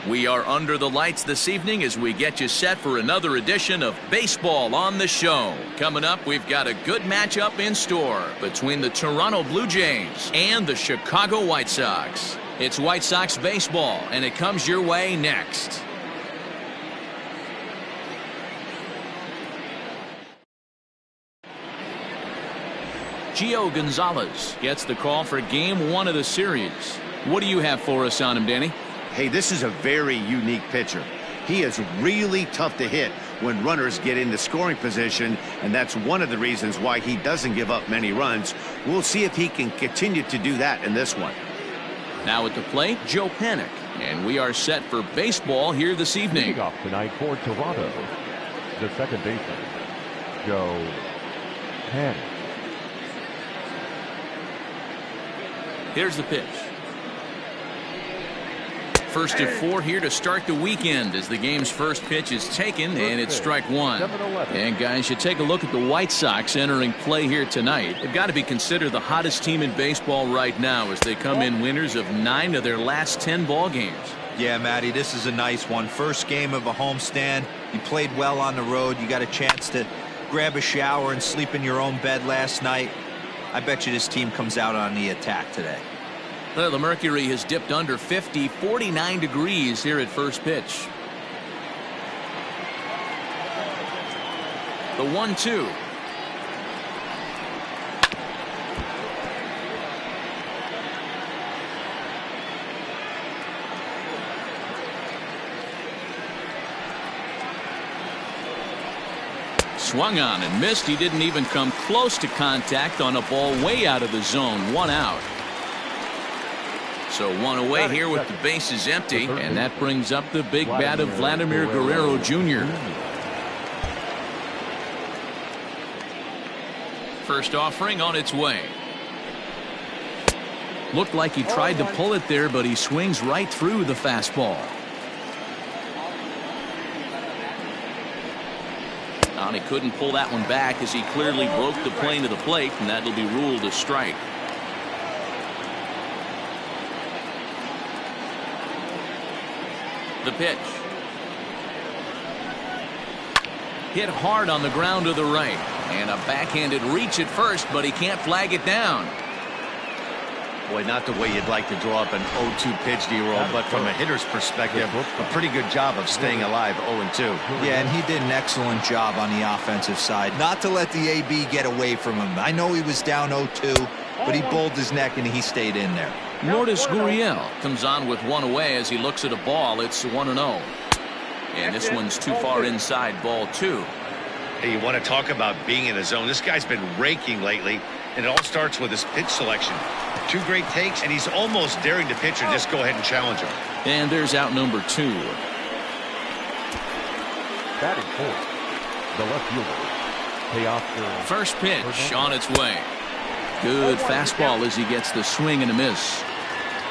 We are under the lights this evening as we get you set for another edition of Baseball on the Show. Coming up, we've got a good matchup in store between the Toronto Blue Jays and the Chicago White Sox. It's White Sox baseball, and it comes your way next. Gio Gonzalez gets the call for Game 1 of the series. What do you have for us on him, Danny? Hey, this is a very unique pitcher. He is really tough to hit when runners get into scoring position, and that's one of the reasons why he doesn't give up many runs. We'll see if he can continue to do that in this one. Now at the plate, Joe Panik, and we are set for baseball here this evening. Leading off tonight for Toronto, the second baseman, Joe Panik. Here's the pitch. First to 4 here to start the weekend as the game's first pitch is taken, and it's strike one. And guys, you take a look at the White Sox entering play here tonight. They've got to be considered the hottest team in baseball right now as they come in winners of 9 of their last 10 ball games. Yeah, Matty, this is a nice one. First game of a homestand. You played well on the road. You got a chance to grab a shower and sleep in your own bed last night. I bet you this team comes out on the attack today. Well, the mercury has dipped under 50, 49 degrees here at first pitch. The 1-2. Swung on and missed. He didn't even come close to contact on a ball way out of the zone. 1 out. So 1 away here with the bases empty, and that brings up the big bat of Vladimir Guerrero Jr. First offering on its way. Looked like he tried to pull it there, but he swings right through the fastball. And he couldn't pull that one back as he clearly broke the plane of the plate, and that'll be ruled a strike. The pitch. Hit hard on the ground to the right, and a backhanded reach at first, but he can't flag it down. Boy, not the way you'd like to draw up an 0-2 pitch, D-roll, but from a hitter's perspective, a pretty good job of staying alive 0-2. Yeah, and he did an excellent job on the offensive side. Not to let the AB get away from him. I know he was down 0-2, but he bowled his neck and he stayed in there. Lourdes Gurriel comes on with 1 away as he looks at a ball. It's 1-0. And this one's too far inside, ball 2. Hey, you want to talk about being in a zone? This guy's been raking lately, and it all starts with his pitch selection. 2 great takes, and he's almost daring the pitcher just go ahead and challenge him. And there's out number 2. Batting fourth, the left fielder, Teoscar. First pitch on its way. Good fastball as he gets the swing and a miss.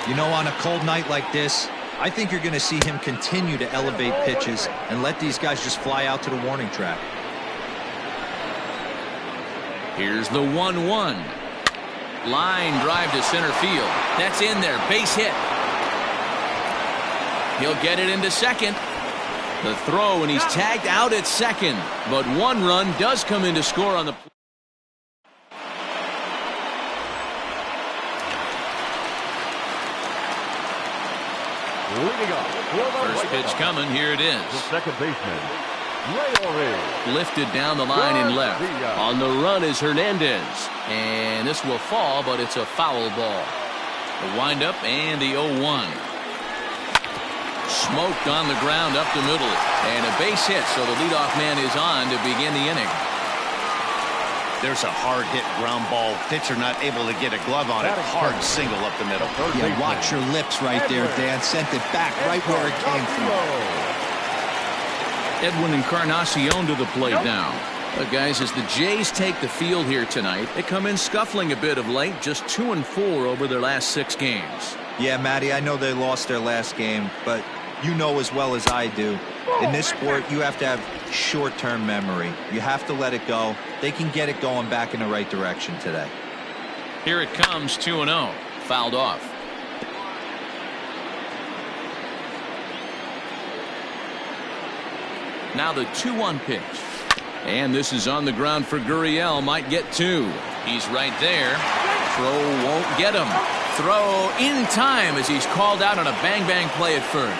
You know, on a cold night like this, I think you're going to see him continue to elevate pitches and let these guys just fly out to the warning track. Here's the 1-1. Line drive to center field. That's in there. Base hit. He'll get it into second. The throw, and he's tagged out at second. But 1 run does come in to score on the play. First pitch coming. Here it is. The second baseman, lifted down the line and left. On the run is Hernandez, and this will fall, but it's a foul ball. The windup and the 0-1. Smoked on the ground up the middle, and a base hit, so the leadoff man is on to begin the inning. There's a hard hit ground ball. Pitcher not able to get a glove on it. Hard single up the middle. Yeah, watch your lips right there, Dan. Sent it back right where it came from. Edwin Encarnacion to the plate now. But guys, as the Jays take the field here tonight, they come in scuffling a bit of late, just 2-4 over their last 6 games. Yeah, Matty, I know they lost their last game, but you know as well as I do, in this sport, you have to have short-term memory. You have to let it go. They can get it going back in the right direction today. Here it comes, 2-0. Fouled off. Now the 2-1 pitch. And this is on the ground for Gurriel. Might get 2. He's right there. Throw won't get him. Throw in time as he's called out on a bang-bang play at first.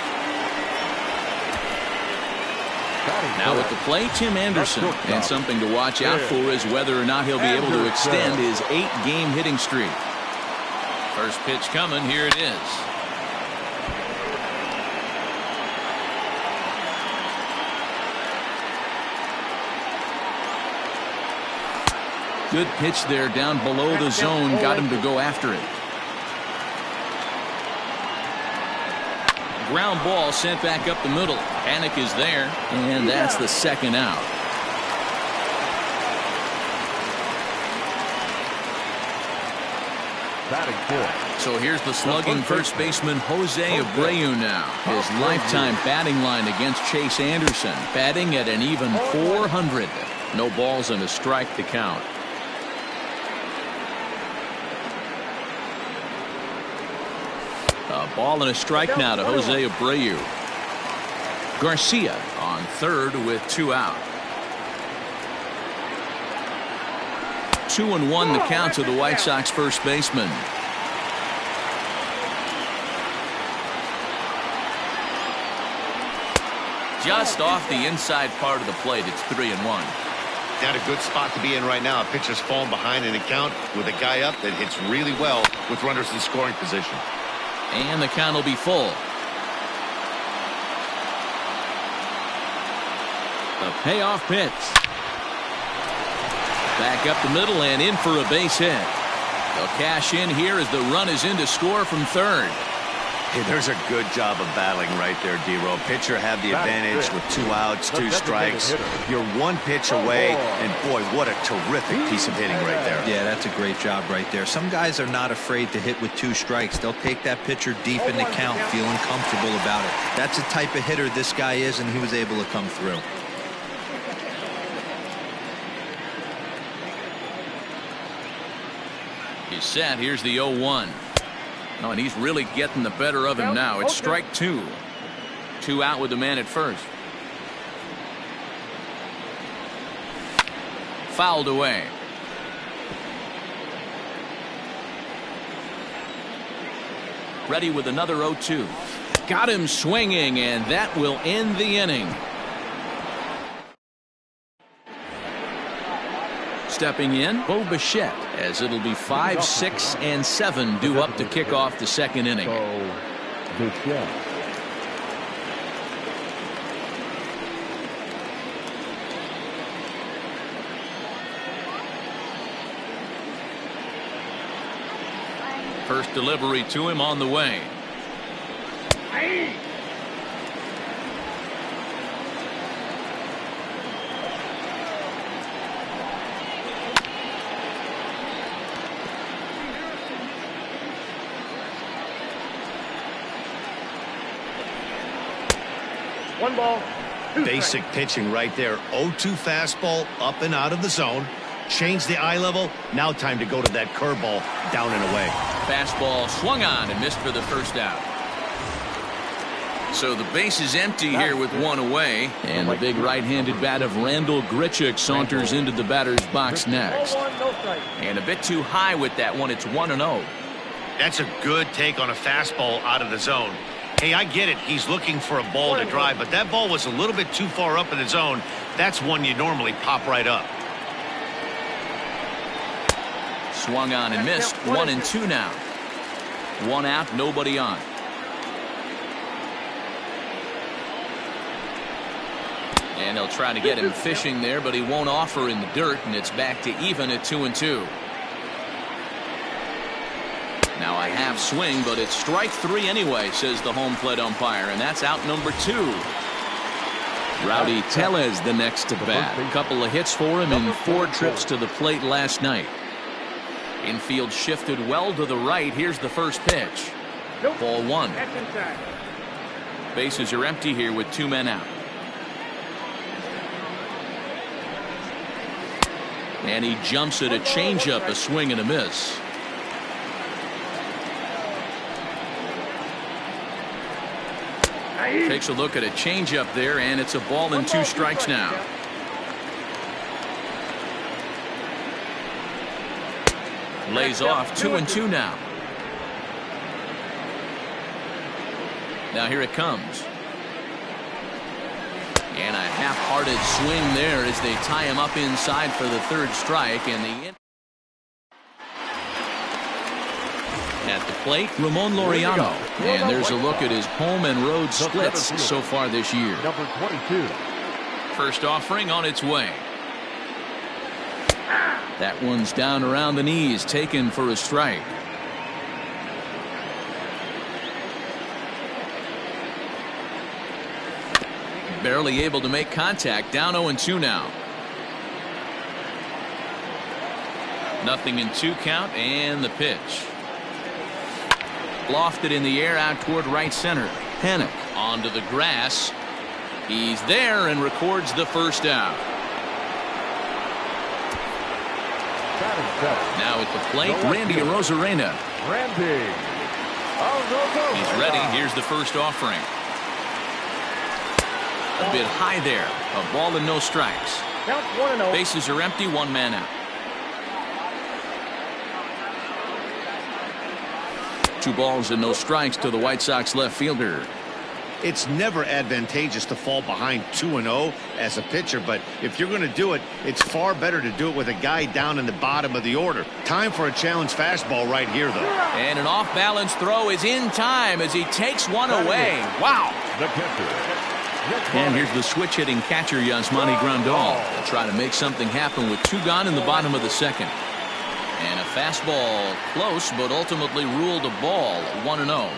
Now at the plate, Tim Anderson. And something to watch out for is whether or not he'll be able to extend his 8-game hitting streak. First pitch coming. Here it is. Good pitch there down below the zone. Got him to go after it. Ground ball sent back up the middle. Panic is there, and that's the second out. So here's the slugging first baseman Jose Abreu now. His lifetime batting line against Chase Anderson, batting at an even .400. No balls and a strike to count. A ball and a strike now to Jose Abreu. Garcia on third with 2 out. 2-1 the count to the White Sox first baseman. Just off the inside part of the plate. It's 3-1. Not a good spot to be in right now. A pitcher's falling behind in a count with a guy up that hits really well with runners in scoring position. And the count will be full. The payoff pitch. Back up the middle and in for a base hit. They'll cash in here as the run is in to score from third. Hey, there's a good job of battling right there, D-Row. Pitcher had the advantage with 2 outs, 2 strikes. You're 1 pitch away, and boy, what a terrific piece of hitting right there. Yeah, that's a great job right there. Some guys are not afraid to hit with 2 strikes. They'll take that pitcher deep in the count, feeling comfortable about it. That's the type of hitter this guy is, and he was able to come through. He's set. Here's the 0-1. Oh, and he's really getting the better of him now. It's strike 2. 2 out with the man at first. Fouled away. Ready with another 0-2. Got him swinging, and that will end the inning. Stepping in, Bo Bichette, as it'll be 5, 6, and 7 due up to kick off the second inning. First delivery to him on the way. One ball. Basic pitching right there. 0-2 fastball up and out of the zone. Change the eye level. Now time to go to that curveball down and away. Fastball swung on and missed for the first out. So the base is empty here with 1 away. And the big right-handed bat of Randall Grichuk saunters into the batter's box next. And a bit too high with that one. It's 1-0. That's a good take on a fastball out of the zone. Hey, I get it. He's looking for a ball to drive, but that ball was a little bit too far up in the zone. That's one you normally pop right up. Swung on and missed. 1-2 now. 1 out, nobody on. And they'll try to get him fishing there, but he won't offer in the dirt, and it's back to even at 2-2. Now a half swing, but it's strike 3 anyway, says the home plate umpire, and that's out number 2. Rowdy Tellez the next to bat. A couple of hits for him in 4 trips to the plate last night. Infield shifted well to the right. Here's the first pitch. Ball 1. Bases are empty here with 2 men out. And he jumps at a changeup, a swing and a miss. Takes a look at a changeup there, and it's a ball and 2 strikes now. Lays off 2-2 now. Now here it comes. And a half-hearted swing there as they tie him up inside for the 3rd strike. And at the plate, Ramon Laureano. And there's a look at his home and road splits so far this year. Number 22. First offering on its way. That one's down around the knees, taken for a strike. Barely able to make contact, down 0-2 now. 0-2 count, and the pitch. Lofted in the air out toward right center. Panik onto the grass. He's there and records the first out. Now at the plate, Randy Arozarena. He's ready. Here's the first offering. A bit high there. A ball and no strikes. Bases are empty, 1 man out. 2 balls and no strikes to the White Sox left fielder. It's never advantageous to fall behind 2-0 as a pitcher, but if you're going to do it, it's far better to do it with a guy down in the bottom of the order. Time for a challenge fastball right here, though. And an off-balance throw is in time as he takes one away. Wow. And here's the switch-hitting catcher, Yasmani Grandal. They'll try to make something happen with 2 gone in the bottom of the 2nd. And a fastball close, but ultimately ruled a ball, 1-0.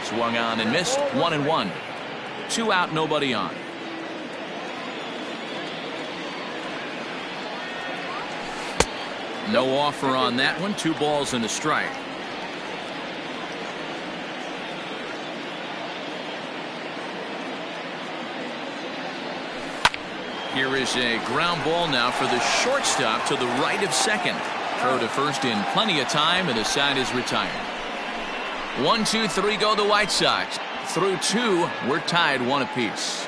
Swung on and missed, 1-1. 2 out, nobody on. No offer on that one, 2 balls and a strike. Here is a ground ball now for the shortstop to the right of second. Throw to first in plenty of time, and the side is retired. 1, 2, 3 go the White Sox. Through 2, we're tied 1 apiece.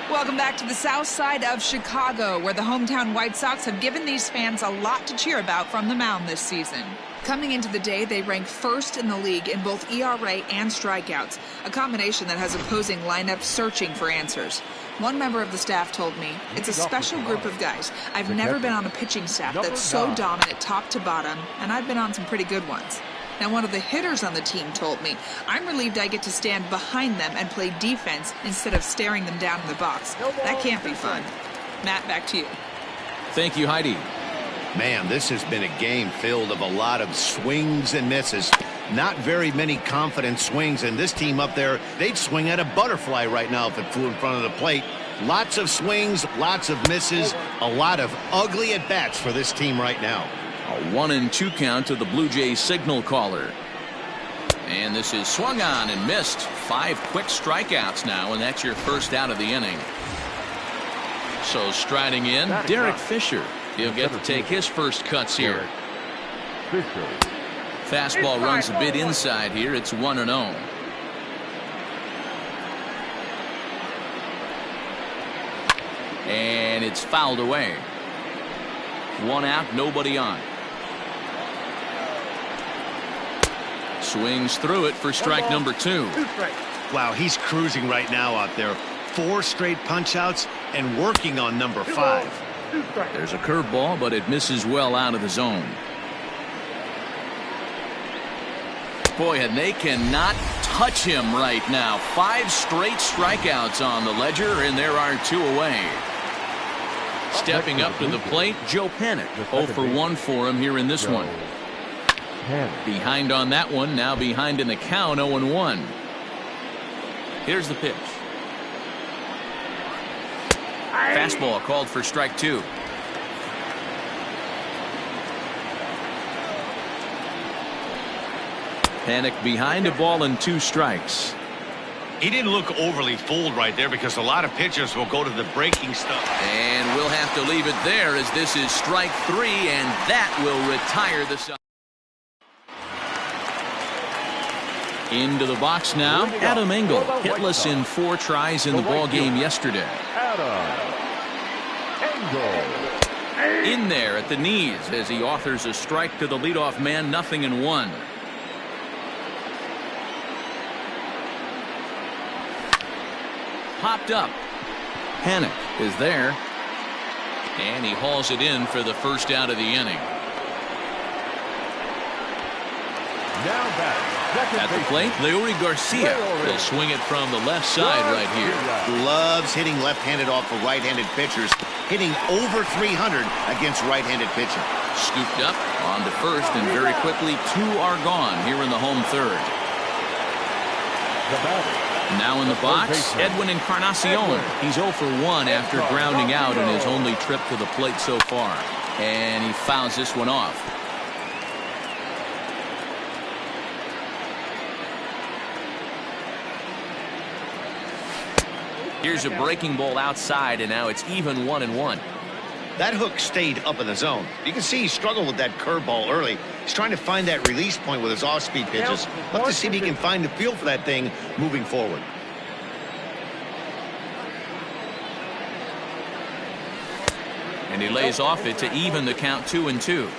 Welcome back to the south side of Chicago, where the hometown White Sox have given these fans a lot to cheer about from the mound this season. Coming into the day, they rank first in the league in both ERA and strikeouts, a combination that has opposing lineups searching for answers. One member of the staff told me, "It's a special group of guys. I've never been on a pitching staff that's so dominant top to bottom, and I've been on some pretty good ones." Now, one of the hitters on the team told me, "I'm relieved I get to stand behind them and play defense instead of staring them down in the box. That can't be fun." Matt, back to you. Thank you, Heidi. Man, this has been a game filled of a lot of swings and misses. Not very many confident swings, and this team up there, they'd swing at a butterfly right now if it flew in front of the plate. Lots of swings, lots of misses, a lot of ugly at-bats for this team right now. A 1-2 count to the Blue Jays signal caller. And this is swung on and missed. 5 quick strikeouts now, and that's your first out of the inning. So striding in, Derek Fisher. He'll get to take his first cuts here. Fastball runs a bit inside here. It's 1-0. And it's fouled away. 1 out, nobody on. Swings through it for strike number 2. Wow, he's cruising right now out there. 4 straight punch-outs and working on number 5. There's a curveball, but it misses well out of the zone. Boy, and they cannot touch him right now. 5 straight strikeouts on the ledger, and there are 2 away. Stepping up to the plate, Joe Panik. 0 for 1 for him here in this one. Behind on that one, now behind in the count, 0-1. Here's the pitch. Fastball called for strike 2. Panik behind, a ball and 2 strikes. He didn't look overly fooled right there because a lot of pitchers will go to the breaking stuff. And we'll have to leave it there as this is strike 3, and that will retire the side. Into the box now, Adam Engel, hitless in 4 tries in the ball game yesterday. Adam Engel. In there at the knees as he authors a strike to the leadoff man, 0-1. Popped up. Hannock is there. And he hauls it in for the first out of the inning. Now back. At the plate, Leury Garcia will swing it from the left side right here. Loves hitting left-handed off of right-handed pitchers, hitting over 300 against right-handed pitching. Scooped up on to first, and very quickly 2 are gone here in the home third. The batter. Now in the box, Edwin Encarnacion. He's 0 for 1 after grounding out in his only trip to the plate so far. And he fouls this one off. Here's a breaking ball outside, and now it's even 1-1. That hook stayed up in the zone. You can see he struggled with that curveball early. He's trying to find that release point with his off-speed pitches. Love to see if he can find the feel for that thing moving forward. And he lays off it to even the count 2-2.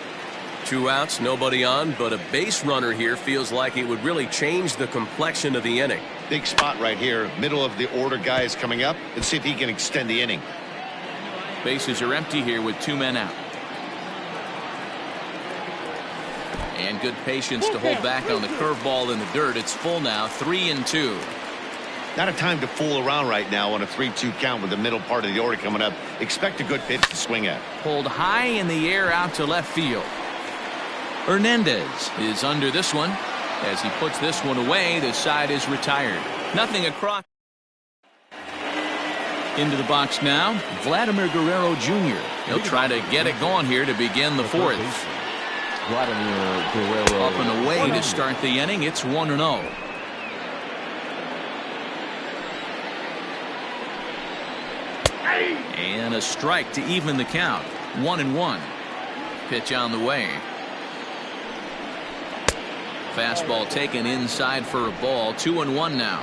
2 outs, nobody on, but a base runner here feels like it would really change the complexion of the inning. Big spot right here. Middle of the order guy is coming up. Let's see if he can extend the inning. Bases are empty here with 2 men out. And good patience to hold back on the curveball in the dirt. It's full now, 3-2. Not a time to fool around right now on a 3-2 count with the middle part of the order coming up. Expect a good pitch to swing at. Pulled high in the air out to left field. Hernandez is under this one. As he puts this one away, the side is retired. Nothing across. Into the box now, Vladimir Guerrero Jr. He'll try to get it going here to begin the 4th. Vladimir Guerrero. Up and away to start the inning. It's 1-0. And a strike to even the count. 1-1. Pitch on the way. Fastball taken inside for a ball. 2-1 now.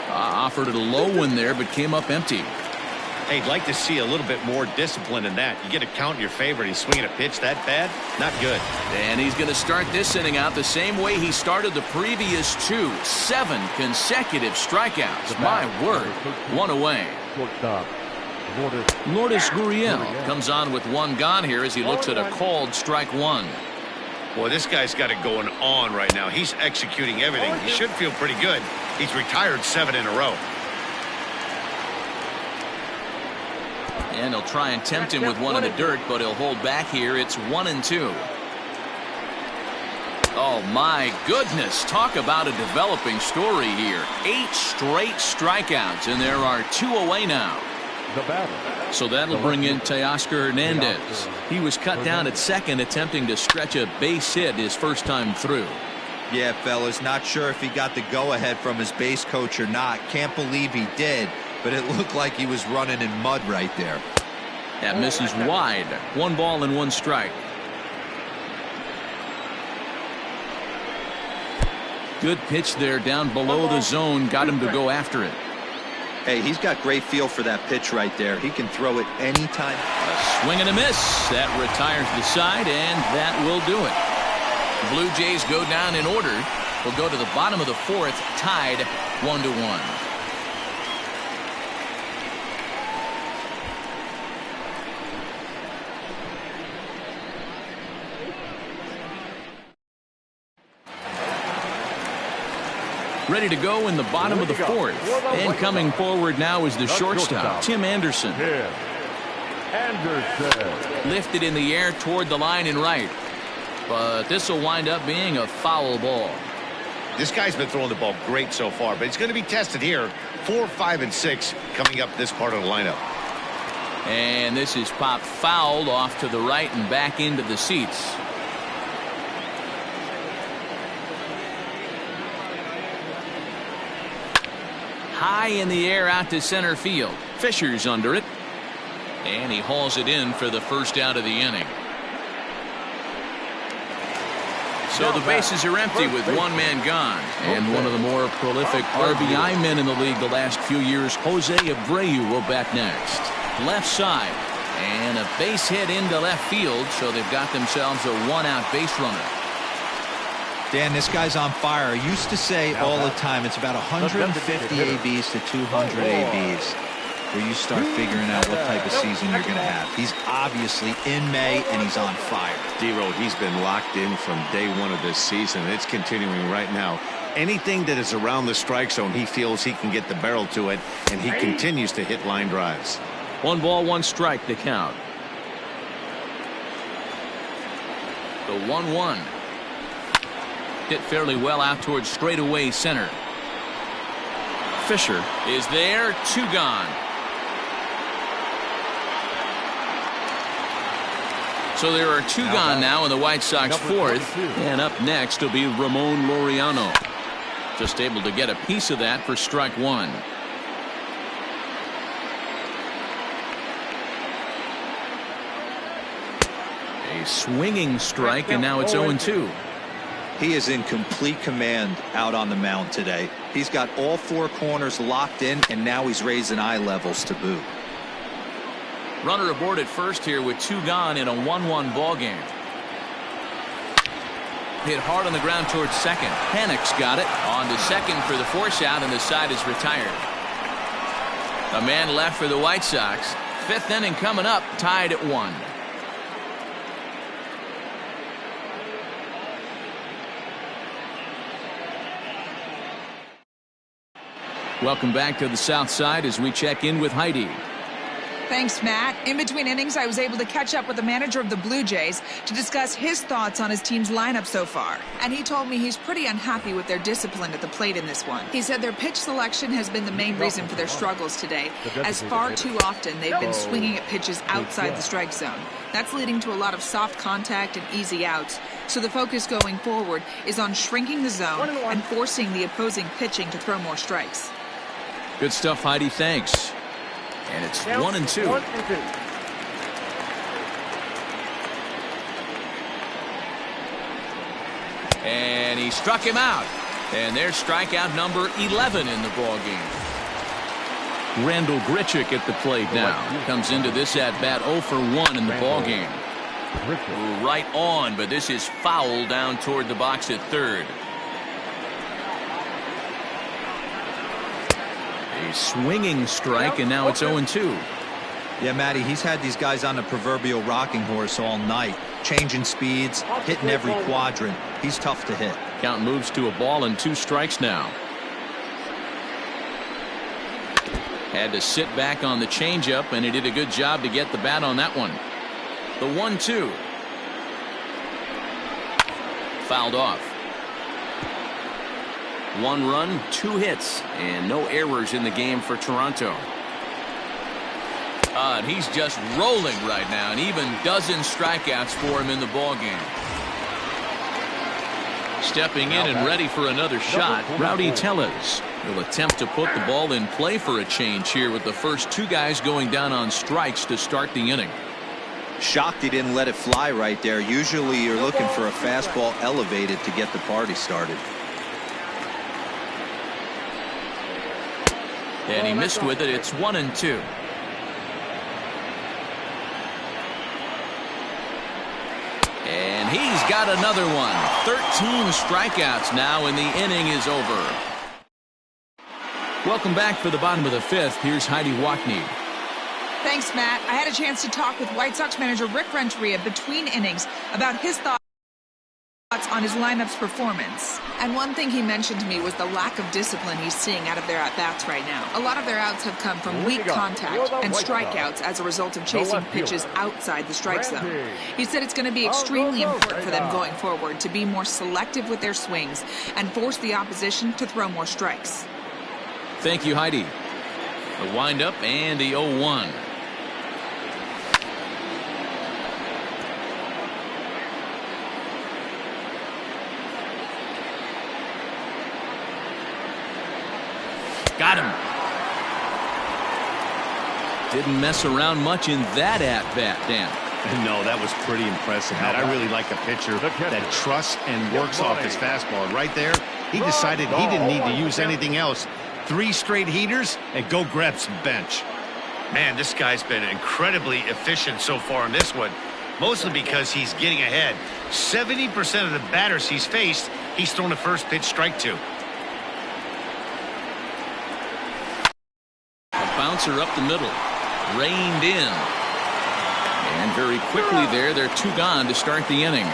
Offered it a low one there, but came up empty. Hey, I'd like to see a little bit more discipline in that. You get a count in your favor, and he's swinging a pitch that bad. Not good. And he's going to start this inning out the same way he started the previous 2. 7 consecutive strikeouts. My word. 1 away. Shortstop. Lourdes Gurriel comes on with 1 gone here as he looks at a called strike 1. Boy, this guy's got it going on right now. He's executing everything. He should feel pretty good. He's retired 7 in a row. And he'll try and tempt him with one in the dirt, but he'll hold back here. It's 1-2. Oh, my goodness. Talk about a developing story here. 8 straight strikeouts, and there are 2 away now. So that'll bring in Teoscar Hernandez. He was cut down at second, attempting to stretch a base hit his first time through. Yeah, fellas, not sure if he got the go-ahead from his base coach or not. Can't believe he did, but it looked like he was running in mud right there. That misses wide. 1 ball and 1 strike. Good pitch there down below the zone. Got him to go after it. Hey, he's got great feel for that pitch right there. He can throw it anytime. A swing and a miss. That retires the side, and that will do it. Blue Jays go down in order. We'll go to the bottom of the 4th, tied 1-1. Ready to go in the bottom of the 4th. And coming forward now is the shortstop, Tim Anderson. Lifted in the air toward the line and right. But this will wind up being a foul ball. This guy's been throwing the ball great so far, but he's going to be tested here. 4, 5, and 6 coming up this part of the lineup. And this is popped fouled off to the right and back into the seats. high in the air out to center field. Fisher's under it. And he hauls it in for the first out of the inning. So the bases are empty with one man gone. And one of the more prolific RBI men in the league the last few years, Jose Abreu, will bat next. Left side. And a base hit into left field, so they've got themselves a one-out base runner. Dan, this guy's on fire. I used to say all the time, it's about 150 ABs to 200 ABs where you start figuring out what type of season you're going to have. He's obviously in May, and he's on fire. D-Road, he's been locked in from day one of this season. It's continuing right now. Anything that is around the strike zone, he feels he can get the barrel to it, and he continues to hit line drives. 1 ball, 1 strike to count. The 1-1. Hit fairly well out towards straightaway center. Fisher is there. 2 gone. So there are 2 gone now in the White Sox 4th. And up next will be Ramon Laureano. Just able to get a piece of that for strike 1. A swinging strike, and now it's 0-2. He is in complete command out on the mound today. He's got all 4 corners locked in, and now he's raising eye levels to boot. Runner aboard at first here with 2 gone in a 1-1 ball game. Hit hard on the ground towards second. Panic's got it on to second for the force out, and the side is retired. A man left for the White Sox. 5th inning coming up, tied at 1. Welcome back to the South Side as we check in with Heidi. Thanks, Matt. In between innings, I was able to catch up with the manager of the Blue Jays to discuss his thoughts on his team's lineup so far. And he told me he's pretty unhappy with their discipline at the plate in this one. He said their pitch selection has been the main reason for their struggles today, as far too often they've been swinging at pitches outside the strike zone. That's leading to a lot of soft contact and easy outs. So the focus going forward is on shrinking the zone and forcing the opposing pitching to throw more strikes. Good stuff, Heidi. Thanks. And it's 1-2. And he struck him out. And there's strikeout number 11 in the ball game. Randall Grichuk at the plate now. Comes into this at bat 0 for 1 in the ball game. Right on, but this is foul down toward the box at third. A swinging strike, and now it's 0-2. Yeah, Matty, he's had these guys on the proverbial rocking horse all night, changing speeds, hitting every quadrant. He's tough to hit. Count moves to a ball and 2 strikes now. Had to sit back on the changeup, and he did a good job to get the bat on that one. The 1-2. Fouled off. 1 run, 2 hits, and no errors in the game for Toronto. And he's just rolling right now, and even dozen strikeouts for him in the ball game. Stepping in and ready for another shot, Rowdy Tellez will attempt to put the ball in play for a change here with the first 2 guys going down on strikes to start the inning. Shocked he didn't let it fly right there. Usually you're looking for a fastball elevated to get the party started. And he missed with it. It's 1-2. And he's got another one. 13 strikeouts now, and the inning is over. Welcome back for the bottom of the 5th. Here's Heidi Watney. Thanks, Matt. I had a chance to talk with White Sox manager Rick Renteria between innings about his thoughts on his lineup's performance. And one thing he mentioned to me was the lack of discipline he's seeing out of their at-bats right now. A lot of their outs have come from weak contact and strikeouts as a result of chasing pitches outside the strike zone. He said it's going to be extremely important for them going forward to be more selective with their swings and force the opposition to throw more strikes. Thank you, Heidi. The windup and the 0-1. Got him. Didn't mess around much in that at-bat, Dan. No, that was pretty impressive, Matt. I really like a pitcher that trusts and works off his fastball. Right there, he decided he didn't need to use anything else. 3 straight heaters and go grab some bench. Man, this guy's been incredibly efficient so far in this one, mostly because he's getting ahead. 70% of the batters he's faced, he's thrown a first pitch strike to. A bouncer up the middle. Reined in. And very quickly there, they're 2 gone to start the inning.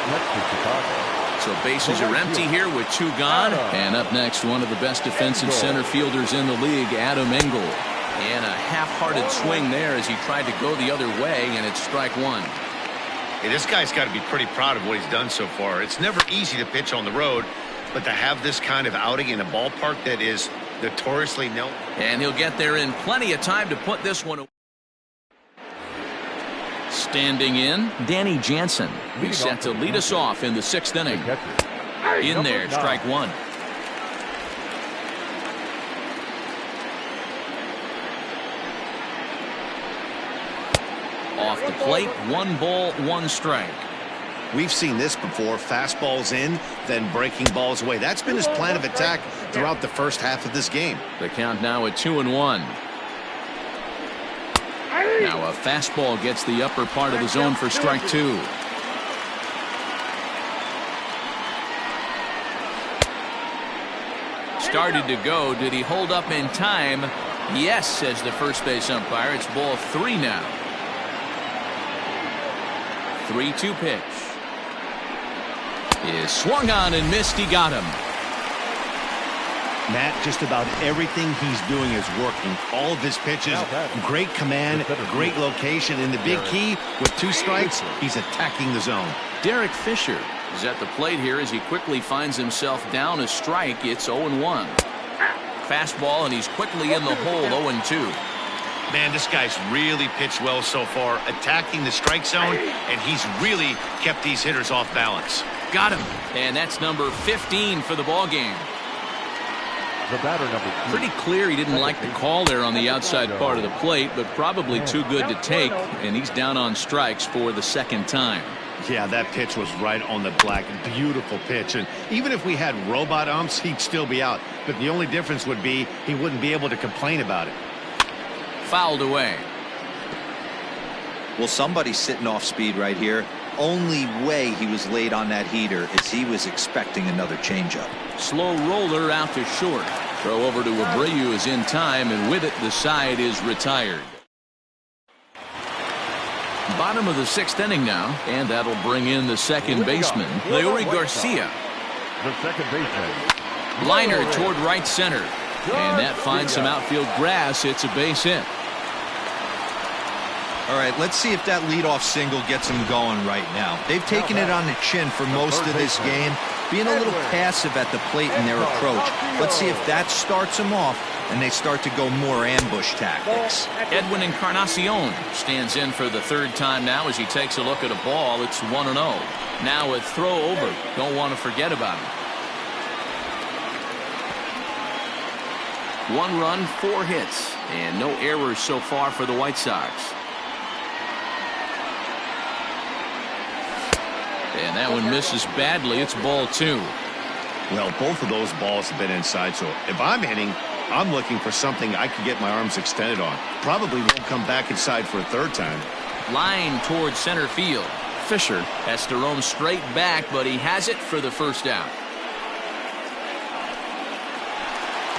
Next to Chicago. So bases are empty here with 2 gone. And up next, one of the best defensive center fielders in the league, Adam Engel. And a half-hearted swing there as he tried to go the other way, and it's strike 1. Hey, this guy's got to be pretty proud of what he's done so far. It's never easy to pitch on the road, but to have this kind of outing in a ballpark that is notoriously known. And he'll get there in plenty of time to put this one away. Standing in, Danny Jansen. He's set to lead us off in the 6th inning. In there, strike 1. Off the plate, 1 ball, 1 strike. We've seen this before. Fastballs in, then breaking balls away. That's been his plan of attack throughout the first half of this game. The count now at 2-1. Now a fastball gets the upper part of the zone for strike 2. Started to go. Did he hold up in time? Yes, says the first base umpire. It's ball 3 now. 3-2 pitch. Is swung on and missed. He got him. Matt, just about everything he's doing is working. All of his pitches, great command, great location, and the big key with 2 strikes, he's attacking the zone. Derek Fisher is at the plate here as he quickly finds himself down a strike. It's 0-1. Fastball, and he's quickly in the hole. 0-2. Man, this guy's really pitched well so far, attacking the strike zone, and he's really kept these hitters off balance. Got him. And that's number 15 for the ball game. The batter, number 2. Pretty clear he didn't like the call there on the outside part of the plate, but probably too good to take, and he's down on strikes for the 2nd time. Yeah, that pitch was right on the black. Beautiful pitch. And even if we had robot umps, he'd still be out. But the only difference would be he wouldn't be able to complain about it. Fouled away. Well, somebody's sitting off speed right here. Only way he was late on that heater is he was expecting another changeup. Slow roller out to short. Throw over to Abreu is in time, and with it, the side is retired. Bottom of the 6th inning now, and that'll bring in the 2nd baseman, Leury Garcia. The 2nd baseman. Liner toward right center, and that finds some outfield grass. It's a base hit. All right, let's see if that leadoff single gets him going right now. They've taken it on the chin for most of this game, being a little passive at the plate in their approach. Let's see if that starts them off and they start to go more ambush tactics. Edwin Encarnacion stands in for the 3rd time now as he takes a look at a ball. It's 1-0. Now a throw over. Don't want to forget about him. 1 run, 4 hits, and no errors so far for the White Sox. And that one misses badly. It's ball 2. Well, both of those balls have been inside, so if I'm hitting, I'm looking for something I can get my arms extended on. Probably won't come back inside for a 3rd time. Line towards center field. Fisher has to roam straight back, but he has it for the 1st out.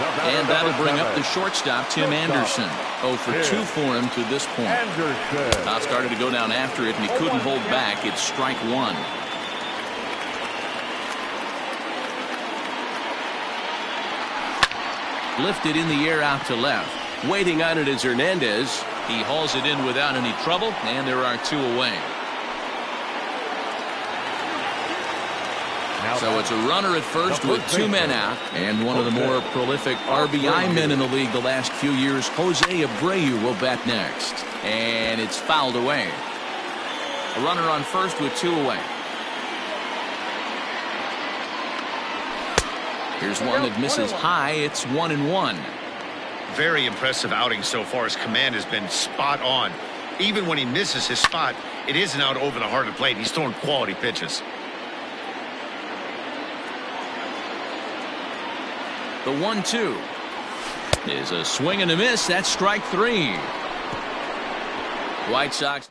And that'll bring up the shortstop, Tim Anderson. 0 for 2 for him to this point. Top started to go down after it, and he couldn't hold back. It's strike 1. Lifted in the air out to left. Waiting on it is Hernandez. He hauls it in without any trouble, and there are 2 away. So it's a runner at first with 2 men out, and one of the more prolific RBI men in the league the last few years, Jose Abreu, will bat next. And it's fouled away. A runner on first with 2 away. Here's one that misses high. It's 1-1. Very impressive outing so far. His command has been spot on. Even when he misses his spot, it isn't out over the heart of the plate. He's throwing quality pitches. The 1-2 is a swing and a miss. That's strike 3. White Sox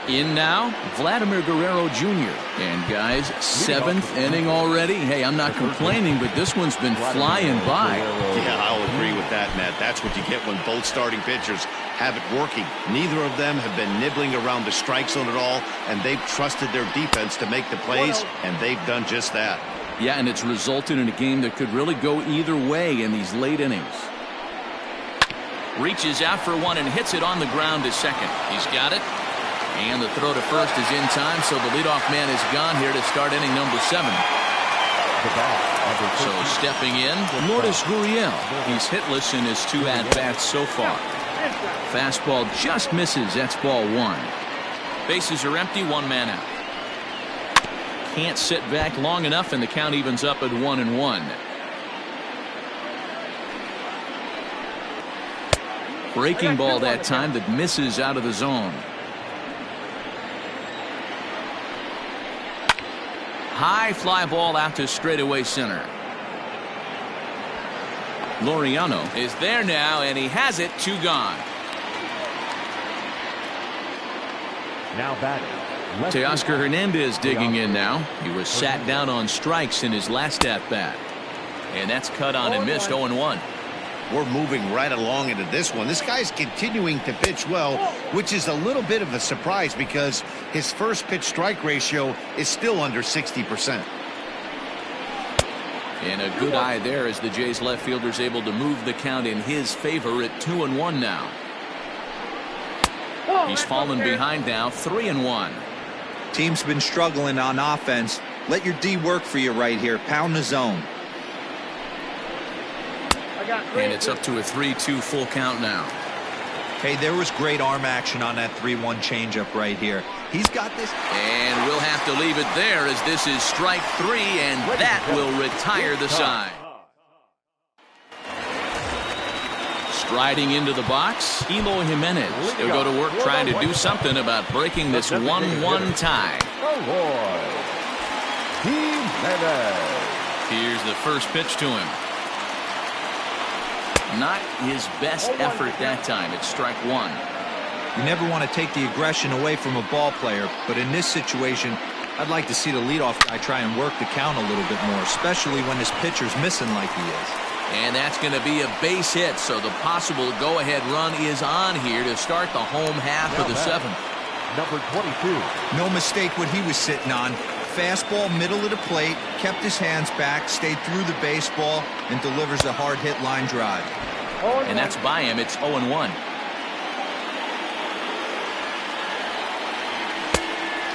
in now, Vladimir Guerrero Jr. And guys, 7th inning already. Hey, I'm not complaining, but this one's been flying by. Yeah, I'll agree with that, Matt. That's what you get when both starting pitchers have it working. Neither of them have been nibbling around the strike zone at all, and they've trusted their defense to make the plays, and they've done just that. Yeah, and it's resulted in a game that could really go either way in these late innings. Reaches out for one and hits it on the ground to second. He's got it. And the throw to first is in time, so the leadoff man is gone here to start inning number 7. So stepping in, Lourdes Gurriel. He's hitless in his 2 at-bats so far. Fastball just misses. That's ball 1. Bases are empty, 1 man out. Can't sit back long enough, and the count evens up at 1-1. Breaking ball that time that misses out of the zone. High fly ball out to straightaway center. Laureano is there now, and he has it. 2 gone. Now batting. Teoscar Hernandez digging in now. He was sat down on strikes in his last at bat. And that's cut on and missed. 0-1. We're moving right along into this one. This guy's continuing to pitch well, which is a little bit of a surprise because his first pitch strike ratio is still under 60%. And a good eye there as the Jays left fielder's able to move the count in his favor at 2-1 now. He's fallen behind now, 3-1. Team's been struggling on offense. Let your D work for you right here. Pound the zone. And it's up to a 3-2 full count now. Hey, there was great arm action on that 3-1 changeup right here. He's got this. And we'll have to leave it there as this is strike 3, and that will retire the side. Striding into the box, Eloy Jimenez. He'll go to work trying to do something about breaking this 1-1 tie. Here's the first pitch to him. Not his best effort that time. It's strike 1. You never want to take the aggression away from a ball player, but in this situation, I'd like to see the leadoff guy try and work the count a little bit more, especially when his pitcher's missing like he is. And that's going to be a base hit, so the possible go-ahead run is on here to start the home half of the 7th. Number 22. No mistake what he was sitting on. Fastball middle of the plate, kept his hands back, stayed through the baseball, and delivers a hard hit line drive. And that's by him. It's 0-1.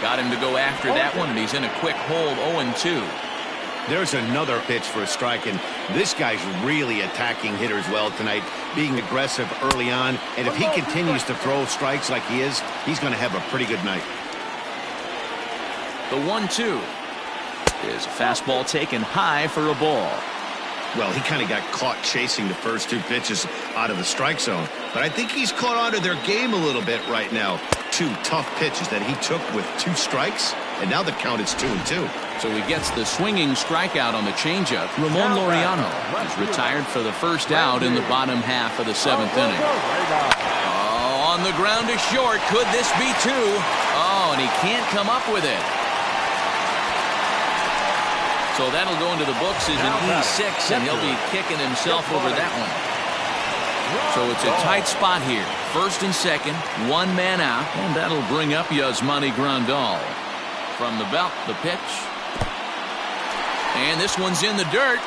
Got him to go after that one, and he's in a quick hold. 0-2. There's another pitch for a strike, and this guy's really attacking hitters well tonight, being aggressive early on, and if he continues to throw strikes like he is, he's going to have a pretty good night. The 1-2 is a fastball taken high for a ball. Well, he kind of got caught chasing the first 2 pitches out of the strike zone, but I think he's caught on to their game a little bit right now. 2 tough pitches that he took with 2 strikes, and now the count is 2-2. So he gets the swinging strikeout on the changeup. Ramon Laureano is retired for the first out in the bottom half of the 7th inning. Oh, on the ground to short. Could this be 2? Oh, and he can't come up with it. So that'll go into the books as an E6, and he'll be kicking himself over that one. So it's a tight spot here. First and second, 1 man out, and that'll bring up Yasmani Grandal. From the belt, the pitch. And this one's in the dirt.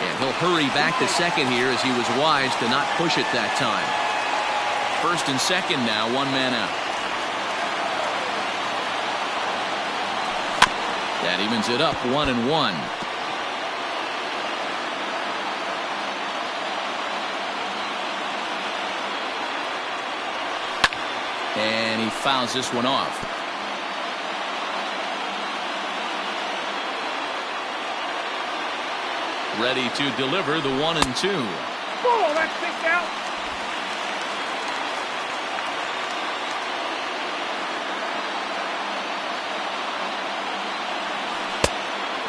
And he'll hurry back to second here as he was wise to not push it that time. First and second now, 1 man out. That evens it up 1-1. And he fouls this one off. Ready to deliver the 1-2. Oh, that's kicked out.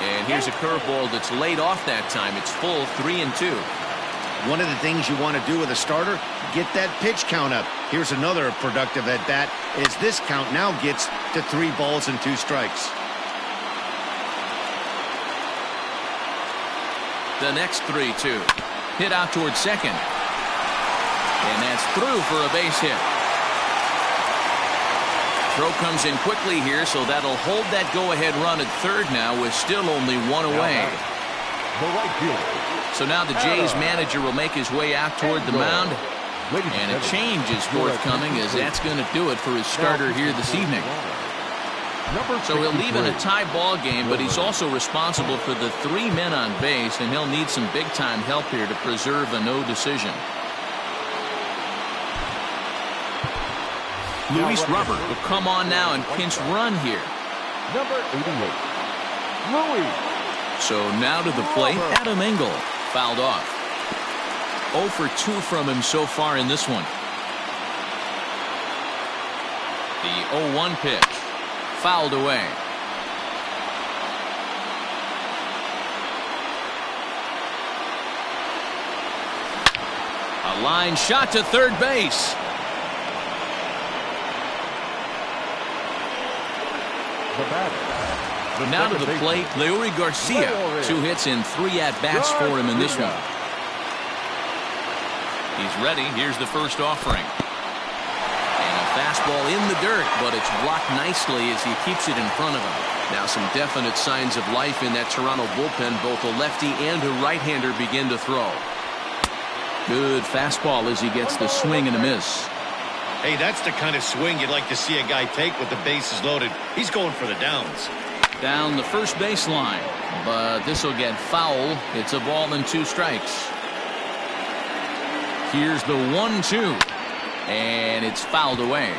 And here's a curveball that's laid off that time. It's full 3-2. One of the things you want to do with a starter, get that pitch count up. Here's another productive at bat, as this count now gets to 3 balls and 2 strikes. The next 3-2. Hit out towards second. And that's through for a base hit. Throw comes in quickly here, so that'll hold that go-ahead run at third now with still only 1 away. The right fielder. So now the Jays manager will make his way out toward the mound. And a change is forthcoming, as that's going to do it for his starter here this evening. So he'll leave in a tie ball game, but he's also responsible for the 3 men on base, and he'll need some big-time help here to preserve a no decision. Luis Robert will come on now and pinch run here. Number 88. Louis. So now to the plate, Adam Engel, fouled off. 0 for 2 from him so far in this one. The 0-1 pitch, fouled away. A line shot to third base. Now to the plate, Leury Garcia. 2 hits and 3 at-bats for him in this one. He's ready. Here's the first offering. And a fastball in the dirt, but it's blocked nicely as he keeps it in front of him. Now some definite signs of life in that Toronto bullpen. Both a lefty and a right-hander begin to throw. Good fastball as he gets the swing and a miss. Hey, that's the kind of swing you'd like to see a guy take with the bases loaded. He's going for the downs. Down the first baseline, but this will get foul. It's a ball and 2 strikes. Here's the 1-2, and it's fouled away.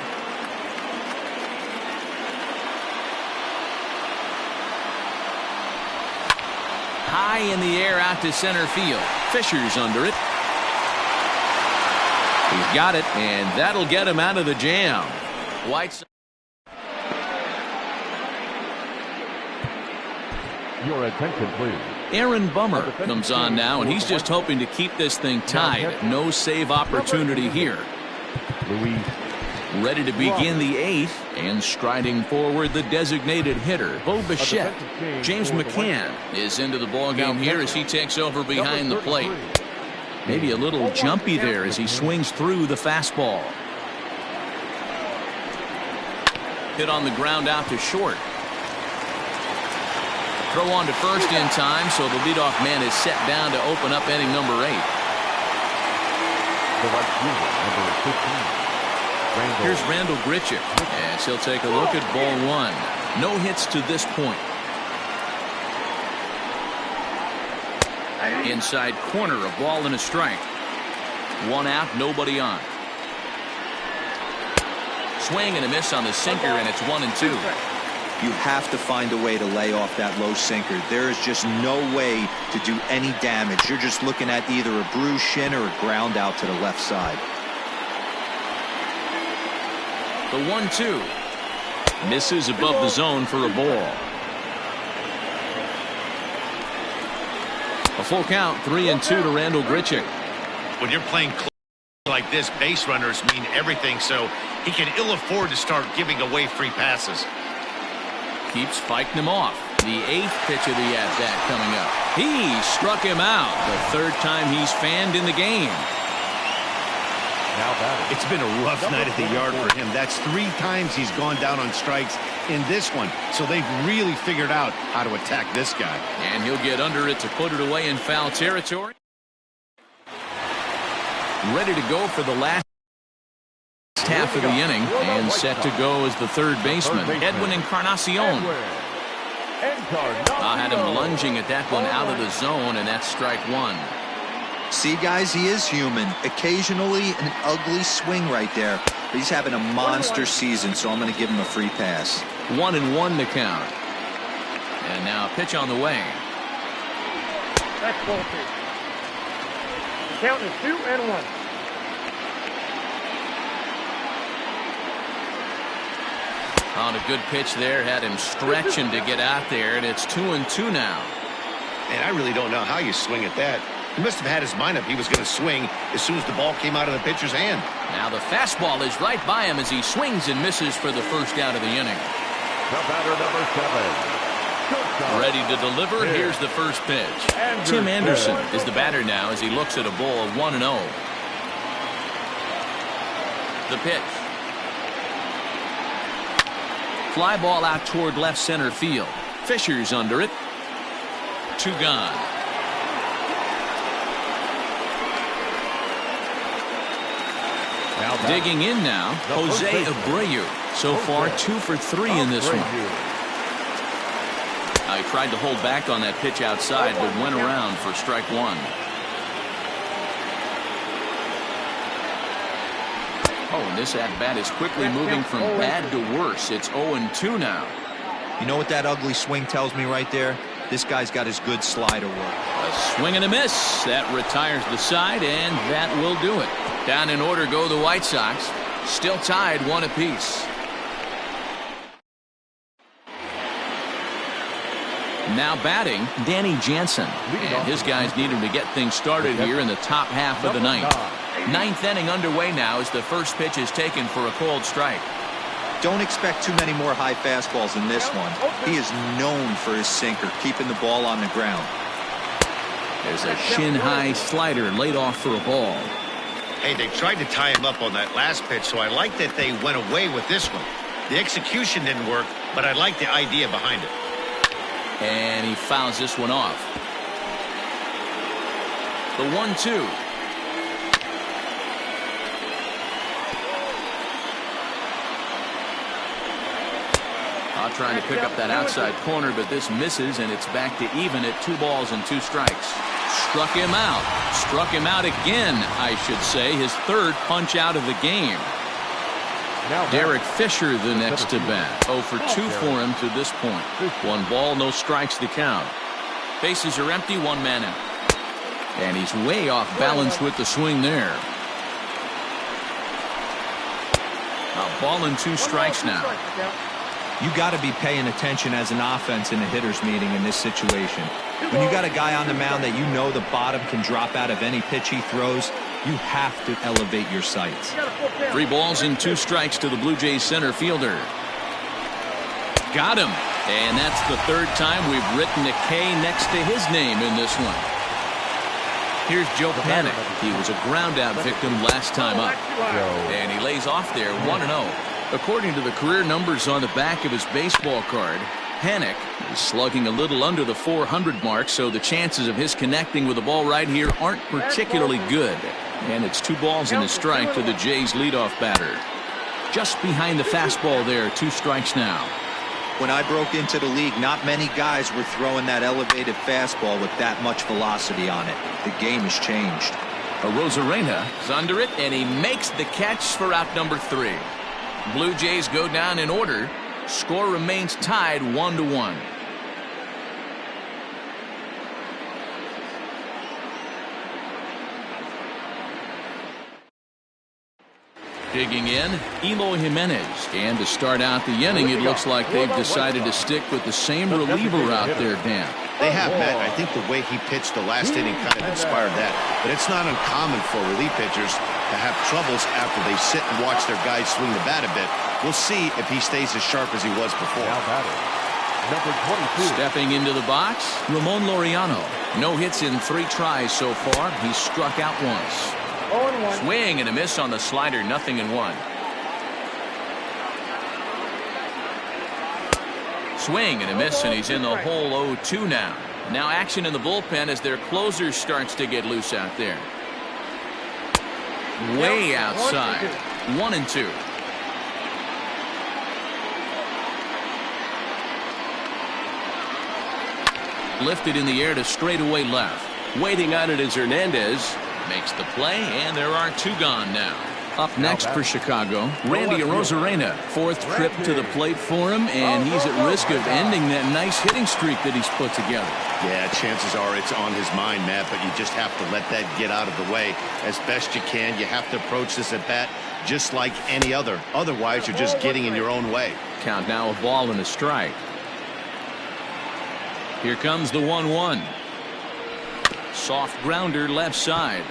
High in the air out to center field. Fisher's under it. He's got it, and that'll get him out of the jam. White's. Your attention, please. Aaron Bummer comes on now, and he's just hoping to keep this thing tied. No save opportunity here. Louis. Ready to begin the 8th, and striding forward the designated hitter, Bo Bichette. James McCann is into the ballgame here as he takes over behind the plate. Maybe a little jumpy there as he swings through the fastball. Hit on the ground out to short. Throw on to first in time, so the leadoff man is set down to open up inning number 8. The right fielder, number 15. Here's Randall Grichuk, as he'll take a look at ball 1. No hits to this point. Inside corner, a ball and a strike. 1 out, nobody on. Swing and a miss on the sinker, and it's 1-2. You have to find a way to lay off that low sinker. There is just no way to do any damage. You're just looking at either a bruised shin or a ground out to the left side. The 1-2 misses above the zone for a ball. A full count, 3-2 to Randall Grichuk. When you're playing like this, base runners mean everything, so he can ill afford to start giving away free passes. Keeps fighting him off. The 8th pitch of the at-bat coming up. He struck him out. The 3rd time he's fanned in the game. Now batting. It's been a rough night at the yard for him. That's 3 times he's gone down on strikes in this one. So they've really figured out how to attack this guy. And he'll get under it to put it away in foul territory. Ready to go for the last half of the inning, and set to go as the 3rd baseman, Edwin Encarnacion. I had him lunging at that one out of the zone, and that's strike 1. See, guys, he is human. Occasionally an ugly swing right there, but he's having a monster season, so I'm going to give him a free pass. 1-1 to count. And now a pitch on the way. That's ball 2. The count is 2-1. On a good pitch there, had him stretching to get out there, and it's 2-2 now. And I really don't know how you swing at that. He must have had his mind up he was going to swing as soon as the ball came out of the pitcher's hand. Now the fastball is right by him as he swings and misses for the first out of the inning. The batter, number 7. Ready to deliver. Here's the first pitch. Tim Anderson is the batter now as he looks at a ball of 1-0. The pitch. Fly ball out toward left center field. Fisher's under it. 2 gone. Digging in now, Jose Abreu. So far, 2 for 3 in this one. He tried to hold back on that pitch outside, but went around for strike 1. Oh, and this at-bat is quickly moving from bad to worse. It's 0-2 now. You know what that ugly swing tells me right there? This guy's got his good slider work. A swing and a miss. That retires the side, and that will do it. Down in order go the White Sox. Still tied 1 apiece. Now batting, Danny Jansen. And his guys need him to get things started here in the top half of the ninth. Ninth inning underway now as the first pitch is taken for a cold strike. Don't expect too many more high fastballs in this one. He is known for his sinker, keeping the ball on the ground. There's a shin-high slider laid off for a ball. Hey, they tried to tie him up on that last pitch, so I like that they went away with this one. The execution didn't work, but I like the idea behind it. And he fouls this one off. The 1-2. Trying to pick up that outside corner, but this misses, and it's back to even at 2 balls and 2 strikes. Struck him out. Struck him out again, I should say. His 3rd punch out of the game. Derek Fisher the next to bat. 0 for 2 for him to this point. 1 ball, no strikes to count. Bases are empty, 1 man out. And he's way off balance with the swing there. A ball and 2 strikes now. You got to be paying attention as an offense in a hitter's meeting in this situation. When you got a guy on the mound that you know the bottom can drop out of any pitch he throws, you have to elevate your sights. 3 balls and 2 strikes to the Blue Jays center fielder. Got him. And that's the 3rd time we've written a K next to his name in this one. Here's Joe Panik. He was a ground-out victim last time up. And he lays off there 1-0. According to the career numbers on the back of his baseball card, Panik is slugging a little under the 400 mark, so the chances of his connecting with the ball right here aren't particularly good. And it's 2 balls and a strike to the Jays leadoff batter. Just behind the fastball there, 2 strikes now. When I broke into the league, not many guys were throwing that elevated fastball with that much velocity on it. The game has changed. Arozarena is under it, and he makes the catch for out number 3. Blue Jays go down in order. Score remains tied 1-1. Digging in, Eloy Jimenez. And to start out the inning, it looks like they've decided to stick with the same reliever out there, Dan. They have, Matt. I think the way he pitched the last inning kind of inspired that. But it's not uncommon for relief pitchers to have troubles after they sit and watch their guys swing the bat a bit. We'll see if he stays as sharp as he was before. Number 22. Stepping into the box, Ramon Laureano. No hits in 3 tries so far. He's struck out once. Swing and a miss on the slider, 0-1. Swing and a miss, and he's in the hole 0-2 now. Now action in the bullpen as their closer starts to get loose out there. Way outside. 1-2. Lifted in the air to straightaway left. Waiting on it is Hernandez. Makes the play, and there are 2 gone now. Up next for Chicago, Randy Arozarena. Fourth trip to the plate for him, and he's at risk of ending that nice hitting streak that he's put together. Yeah, chances are it's on his mind, Matt, but you just have to let that get out of the way as best you can. You have to approach this at bat just like any other. Otherwise, you're just getting in your own way. Count now, a ball and a strike. Here comes the 1-1. Soft grounder left side.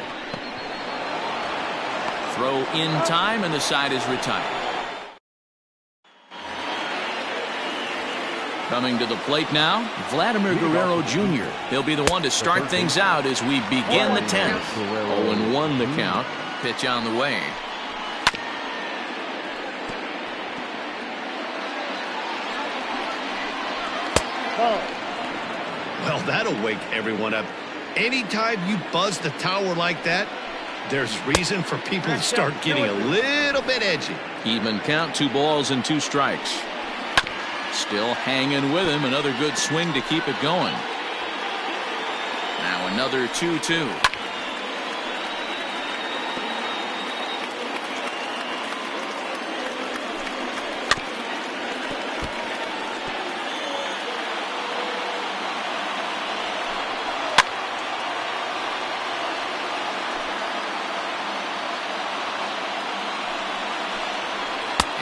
Throw in time, and the side is retired. Coming to the plate now, Vladimir Guerrero Jr. He'll be the one to start things out as we begin the 10th. 0-1 the count. Pitch on the way. Well, that'll wake everyone up. Anytime you buzz the tower like that, there's reason for people to start getting a little bit edgy. Even count, 2 balls and 2 strikes. Still hanging with him. Another good swing to keep it going. Now another 2-2.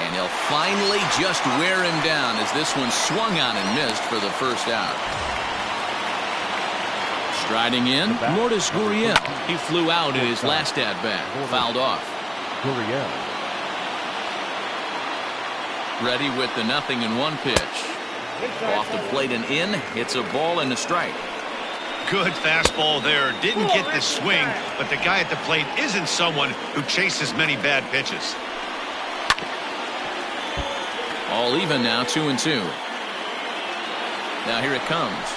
And he'll finally just wear him down as this one swung on and missed for the first out. Striding in, Lourdes Gurriel. He flew out in his last at-bat. Fouled off. Gurriel. Ready with the 0-1 pitch. Off the plate and in. It's a ball and a strike. Good fastball there. Didn't get the swing, but the guy at the plate isn't someone who chases many bad pitches. All even now, 2-2. Now here it comes.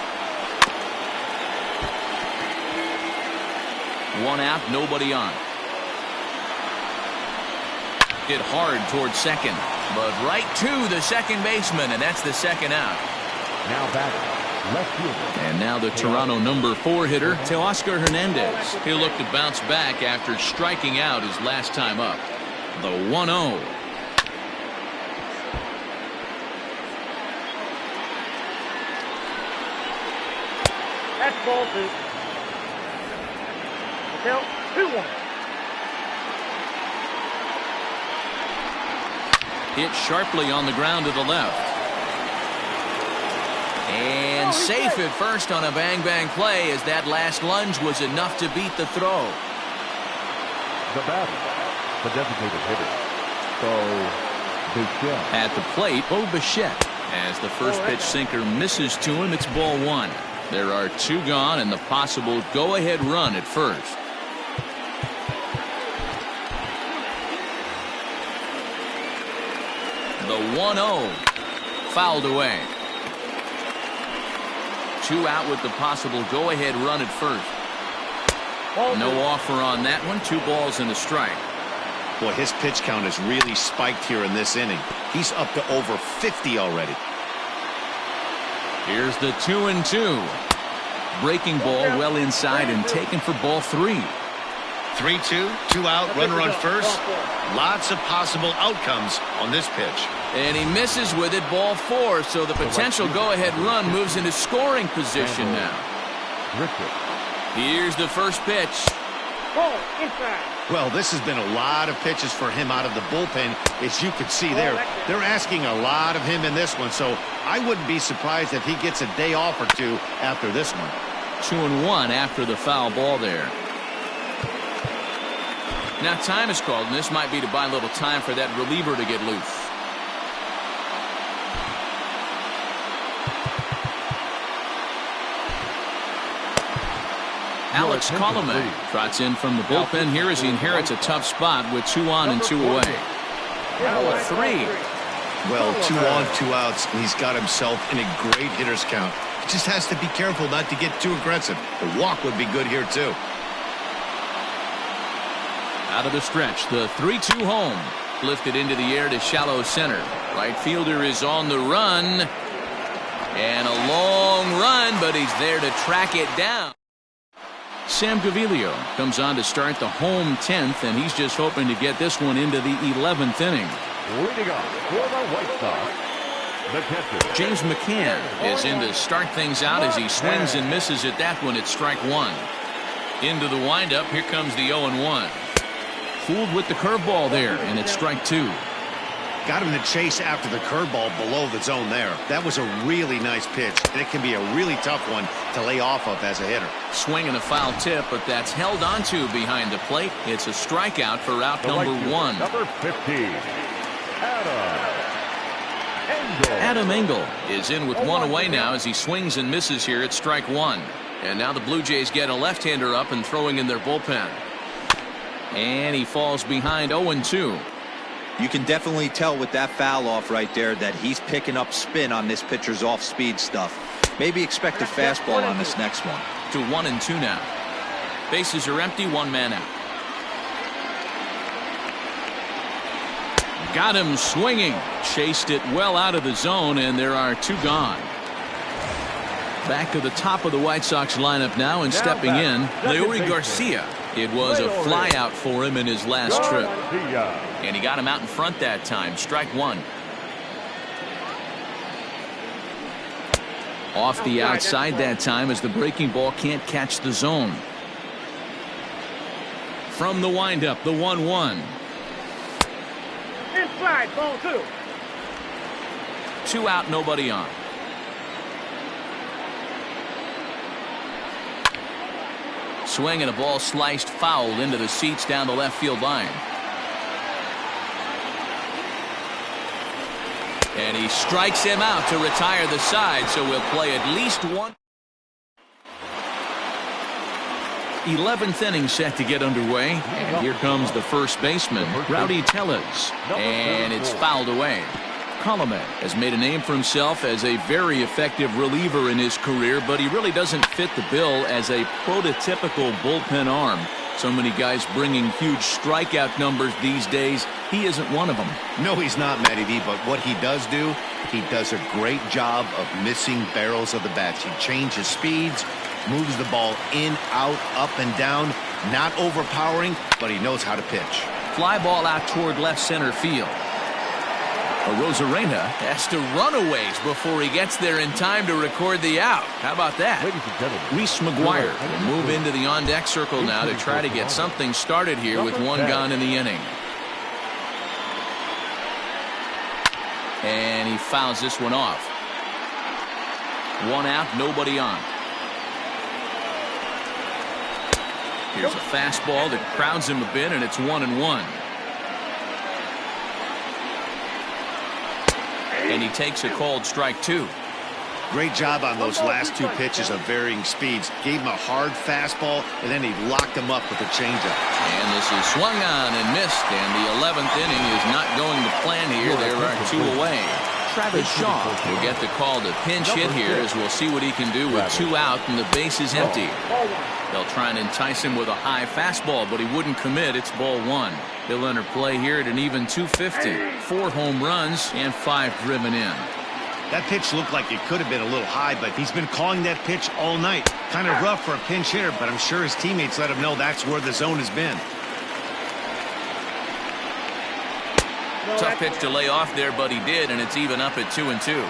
1 out, nobody on. Hit hard towards second, but right to the second baseman, and that's the second out. Now batting, left fielder. And now the Toronto number 4 hitter, Teoscar Hernandez. He'll look to bounce back after striking out his last time up. The 1-0. That's ball 2. Count 2-1. Hit sharply on the ground to the left. And safe at first on a bang-bang play as that last lunge was enough to beat the throw. The batter, the designated hitter, Bo Bichette. At the plate, Bo Bichette. As the first pitch sinker misses to him, it's ball 1. There are 2 gone and the possible go-ahead run at first. The 1-0 fouled away. 2 out with the possible go-ahead run at first. No offer on that one. 2 balls and a strike. Boy, his pitch count has really spiked here in this inning. He's up to over 50 already. Here's the 2-2. Breaking ball well inside and taken for ball 3. 3-2, 2 out, runner on first. Lots of possible outcomes on this pitch. And he misses with it, ball 4, so the potential go-ahead run moves into scoring position now. Here's the first pitch. Ball inside. Well, this has been a lot of pitches for him out of the bullpen, as you can see there. They're asking a lot of him in this one, so I wouldn't be surprised if he gets a day off or 2 after this one. 2-1 after the foul ball there. Now time is called, and this might be to buy a little time for that reliever to get loose. Alex Colomé trots in from the bullpen here as he inherits a tough spot with 2 on and 2 away. Now a 3. Well, 2 on, 2 outs, and he's got himself in a great hitter's count. He just has to be careful not to get too aggressive. A walk would be good here, too. Out of the stretch, the 3-2 home. Lifted into the air to shallow center. Right fielder is on the run. And a long run, but he's there to track it down. Sam Gaviglio comes on to start the home 10th, and he's just hoping to get this one into the 11th inning. Leading off for the White Sox, the catcher, James McCann is in to start things out as he swings and misses at that one at strike one. Into the windup, here comes the 0-1. Fooled with the curveball there, and it's strike two. Got him to chase after the curveball below the zone there. That was a really nice pitch, and it can be a really tough one to lay off of as a hitter. Swing and a foul tip, but that's held onto behind the plate. It's a strikeout for out number one. Number 15, Adam Engel is in with one away now as he swings and misses here at strike one. And now the Blue Jays get a left-hander up and throwing in their bullpen. And he falls behind 0-2. You can definitely tell with that foul off right there that he's picking up spin on this pitcher's off-speed stuff. Maybe expect a fastball on this next one. To 1-2 now. Bases are empty, one man out. Got him swinging. Chased it well out of the zone, and there are two gone. Back to the top of the White Sox lineup now, and stepping in, Leury Garcia. It was a flyout for him in his last trip. And he got him out in front that time. Strike one. Off the outside that time as the breaking ball can't catch the zone. From the windup, the 1-1. Inside, ball two. Two out, nobody on. Swing and a ball sliced foul into the seats down the left field line. And he strikes him out to retire the side, so we'll play at least one. 11th inning set to get underway, and here comes the first baseman, Rowdy Tellez, and it's fouled away. Colome has made a name for himself as a very effective reliever in his career, but he really doesn't fit the bill as a prototypical bullpen arm. So many guys bringing huge strikeout numbers these days. He isn't one of them. No, he's not, Matty V, but what he does do, he does a great job of missing barrels of the bats. He changes speeds, moves the ball in, out, up, and down. Not overpowering, but he knows how to pitch. Fly ball out toward left center field. Rosarena has to run a ways before he gets there in time to record the out. How about that? Reese McGuire will move into the on-deck circle now to try to get something started here with one gone in the inning. And he fouls this one off. One out, nobody on. Here's a fastball that crowds him a bit, and it's 1-1. And he takes a called strike two. Great job on those last two pitches of varying speeds. Gave him a hard fastball, and then he locked him up with a changeup. And this is swung on and missed, and the 11th inning is not going to plan here. There are two away. Travis Shaw will get the call to pinch hit here, as we'll see what he can do with two out and the base is empty. They'll try and entice him with a high fastball, but he wouldn't commit. It's ball one. He'll enter play here at an even 250. 4 home runs and 5 driven in. That pitch looked like it could have been a little high, but he's been calling that pitch all night. Kind of rough for a pinch hitter, but I'm sure his teammates let him know that's where the zone has been. Tough pitch to lay off there, but he did, and it's even up at 2-2.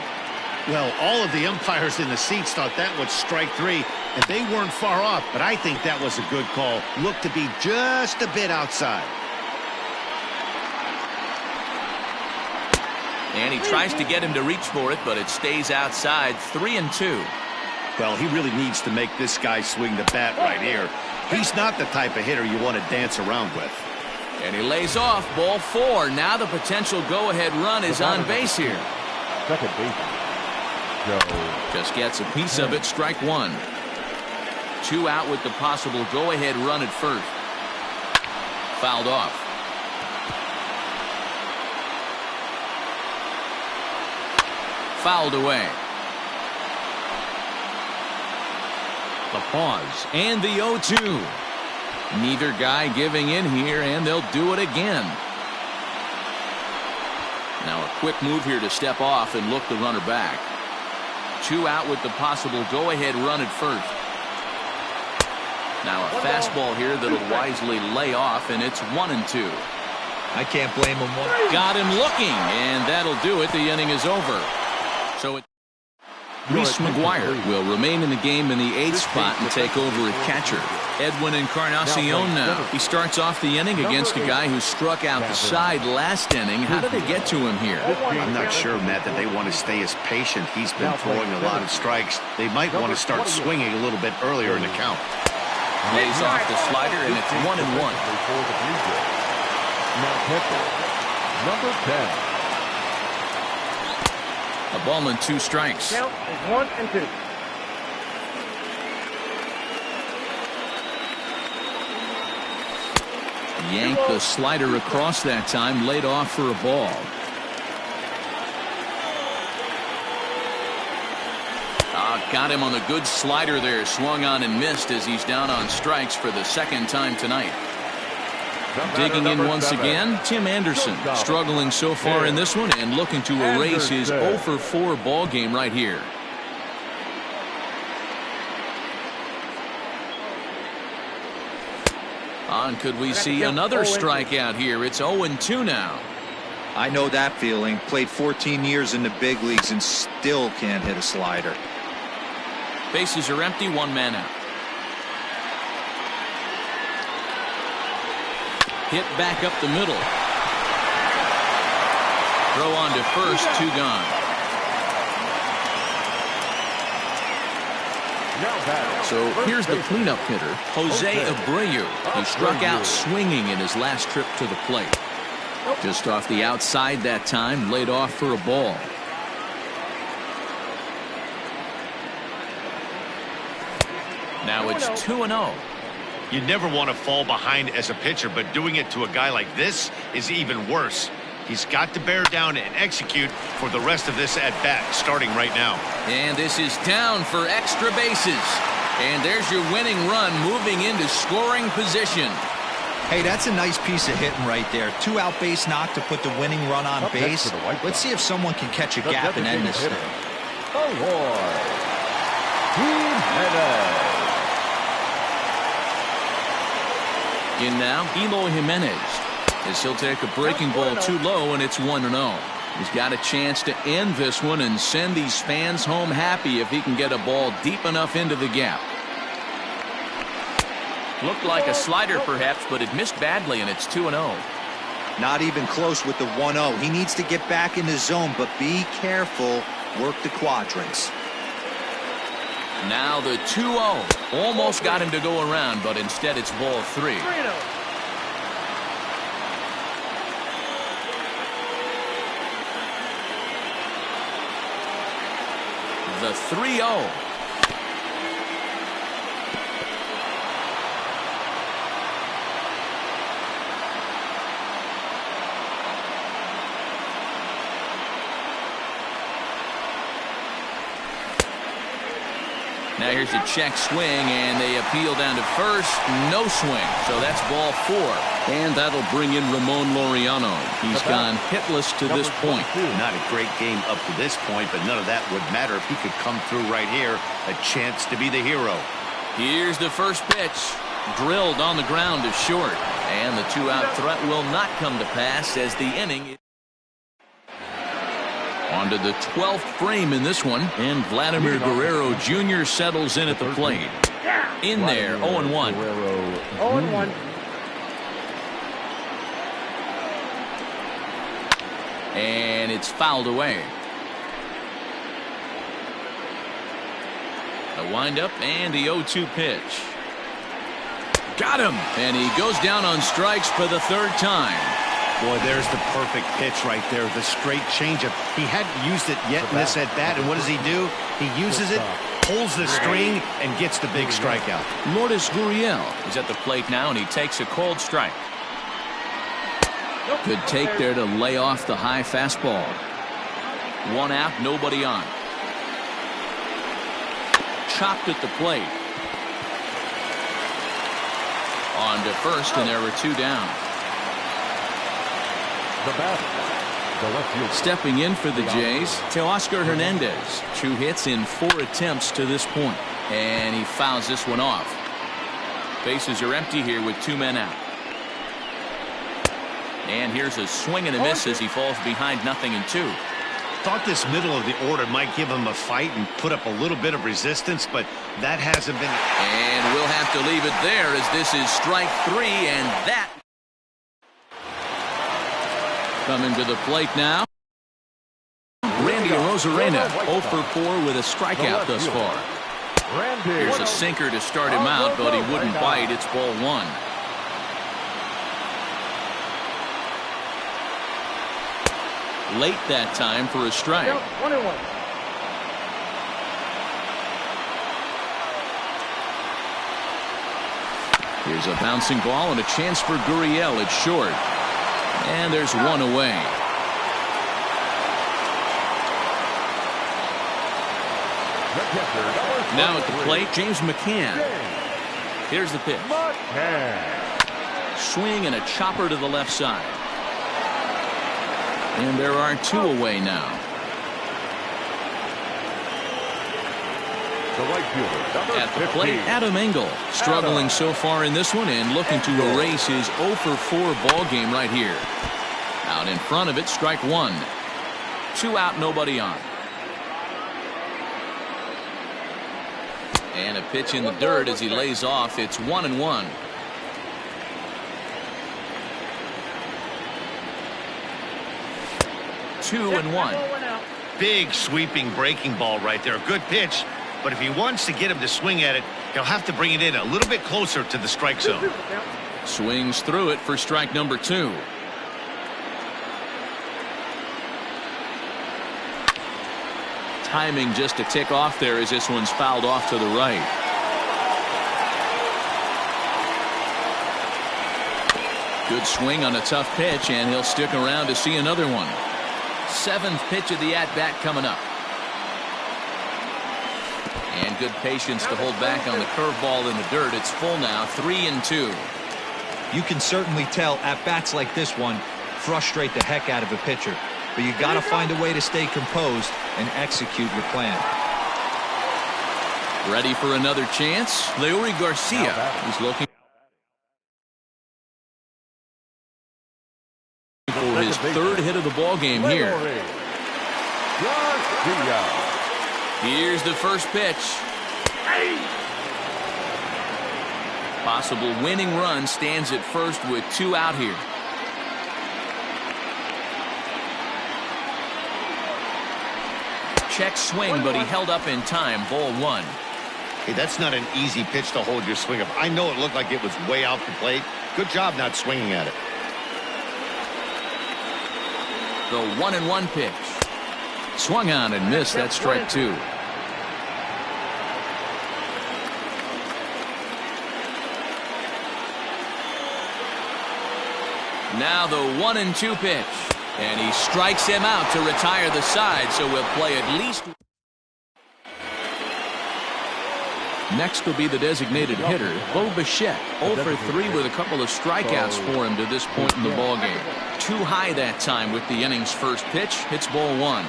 Well, all of the umpires in the seats thought that was strike three, and they weren't far off, but I think that was a good call. Looked to be just a bit outside. And he tries to get him to reach for it, but it stays outside. 3-2. Well, he really needs to make this guy swing the bat right here. He's not the type of hitter you want to dance around with. And he lays off. Ball 4. Now the potential go-ahead run is on base here. Second base. Just gets a piece of it. Strike one. 2 out with the possible go-ahead run at first. Fouled off. Fouled away. The pause and the 0-2. Neither guy giving in here, and they'll do it again. Now a quick move here to step off and look the runner back. 2 out with the possible go-ahead run at first. Now a fastball here that'll wisely lay off, and it's 1-2. I can't blame him one. Got him looking, and that'll do it. The inning is over. So Reese McGuire will remain in the game in the 8th spot and take over at catcher. Edwin Encarnacion now. He starts off the inning against a guy who struck out the side last inning. How did they get to him here? I'm not sure, Matt, that they want to stay as patient. He's been throwing a lot of strikes. They might want to start swinging a little bit earlier in the count. Lays off the slider, and it's 1-1. Now pitcher, number 10. A ball and 2 strikes. Count is 1-2. Yanked the slider across that time, laid off for a ball. Got him on the good slider there. Swung on and missed as he's down on strikes for the 2nd time tonight. Digging in once again, Tim Anderson, struggling so far in this one and looking to erase his 0-for-4 ball game right here. Could we see another strikeout here? It's 0-2 now. I know that feeling. Played 14 years in the big leagues and still can't hit a slider. Bases are empty, 1 man out. Hit back up the middle. Throw on to first, 2 gone. So here's the cleanup hitter, Jose Abreu. He struck out swinging in his last trip to the plate. Just off the outside that time, laid off for a ball. Now it's 2-0. You never want to fall behind as a pitcher, but doing it to a guy like this is even worse. He's got to bear down and execute for the rest of this at-bat, starting right now. And this is down for extra bases. And there's your winning run, moving into scoring position. Hey, that's a nice piece of hitting right there. 2 out base knock to put the winning run on base. Let's see if someone can catch a gap and end this thing. In now, Eloy Jimenez, as he'll take a breaking ball too low, and it's 1-0. He's got a chance to end this one and send these fans home happy if he can get a ball deep enough into the gap. Looked like a slider perhaps, but it missed badly, and it's 2-0. Not even close with the 1-0. He needs to get back in the zone, but be careful. Work the quadrants. Now the 2-0. Almost got him to go around, but instead it's ball 3. The 3-0. Now here's a check swing, and they appeal down to first. No swing, so that's ball 4. And that'll bring in Ramon Laureano. He's gone hitless to this point. Not a great game up to this point, but none of that would matter if he could come through right here. A chance to be the hero. Here's the first pitch. Drilled on the ground to short. And the 2-out threat will not come to pass as the inning. On to the 12th frame in this one, and Vladimir Guerrero Jr. settles in at the plate. In there, 0-1. 0-1. And it's fouled away. A windup and the 0-2 pitch. Got him! And he goes down on strikes for the 3rd time. Boy, there's the perfect pitch right there. The straight changeup. He hadn't used it yet in this at-bat, and what does he do? He uses it, pulls the string, and gets the big strikeout. Lourdes Gurriel is at the plate now, and he takes a cold strike. Good take there to lay off the high fastball. 1 out, nobody on. Chopped at the plate. On to first, and there were 2 down. Stepping in for the Jays, Teoscar Hernandez. 2 hits in 4 attempts to this point, and he fouls this one off. Bases are empty here with 2 men out. And here's a swing and a miss as he falls behind 0-2. Thought this middle of the order might give him a fight and put up a little bit of resistance, but that hasn't been. And we'll have to leave it there as this is strike 3, and that. Coming to the plate now, Randy Arozarena, 0 for 4 with a strikeout thus far. Here's a sinker to start him out, but he wouldn't bite. It's ball 1. Late that time for a strike. 1-1. Here's a bouncing ball and a chance for Gurriel. It's short. And there's 1 away. Now at the plate, James McCann. Here's the pitch. Swing and a chopper to the left side. And there are 2 away now. At the plate, Adam Engel, struggling so far in this one and looking to erase his 0 for 4 ball game right here. Out in front of it, strike 1. 2 out, nobody on. And a pitch in the dirt as he lays off. It's 1-1. Two and 1. Big sweeping breaking ball right there. A good pitch, but if he wants to get him to swing at it, he'll have to bring it in a little bit closer to the strike zone. Swings through it for strike number 2. Timing just a tick off there as this one's fouled off to the right. Good swing on a tough pitch, and he'll stick around to see another one. 7th pitch of the at-bat coming up. And good patience to hold back on the curveball in the dirt. It's full now, 3-2. You can certainly tell at-bats like this one frustrate the heck out of a pitcher. But you got to find a way to stay composed and execute your plan. Ready for another chance? Leury Garcia. He's looking for his 3rd hit of the ball game here. Here's the first pitch. Possible winning run stands at first with 2 out here. Check swing, but he held up in time. Ball 1. Hey, that's not an easy pitch to hold your swing up. I know it looked like it was way out the plate. Good job not swinging at it. The 1-1 pitch. Swung on and missed. That's strike 2. Now the 1-2 pitch. And he strikes him out to retire the side, so we'll play at least. Next will be the designated hitter, Bo Bichette, 0 for 3 with a couple of strikeouts for him to this point in the ballgame. Too high that time with the inning's first pitch. Hits ball 1.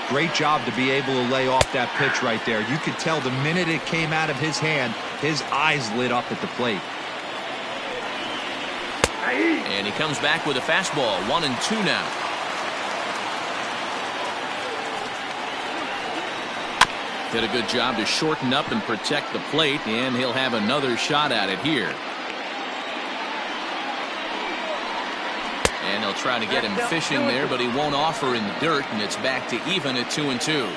Great job to be able to lay off that pitch right there. You could tell the minute it came out of his hand, his eyes lit up at the plate. And he comes back with a fastball. 1-2 now. Did a good job to shorten up and protect the plate, and he'll have another shot at it here. And they'll try to get him fishing there, but he won't offer in the dirt, and it's back to even at 2-2.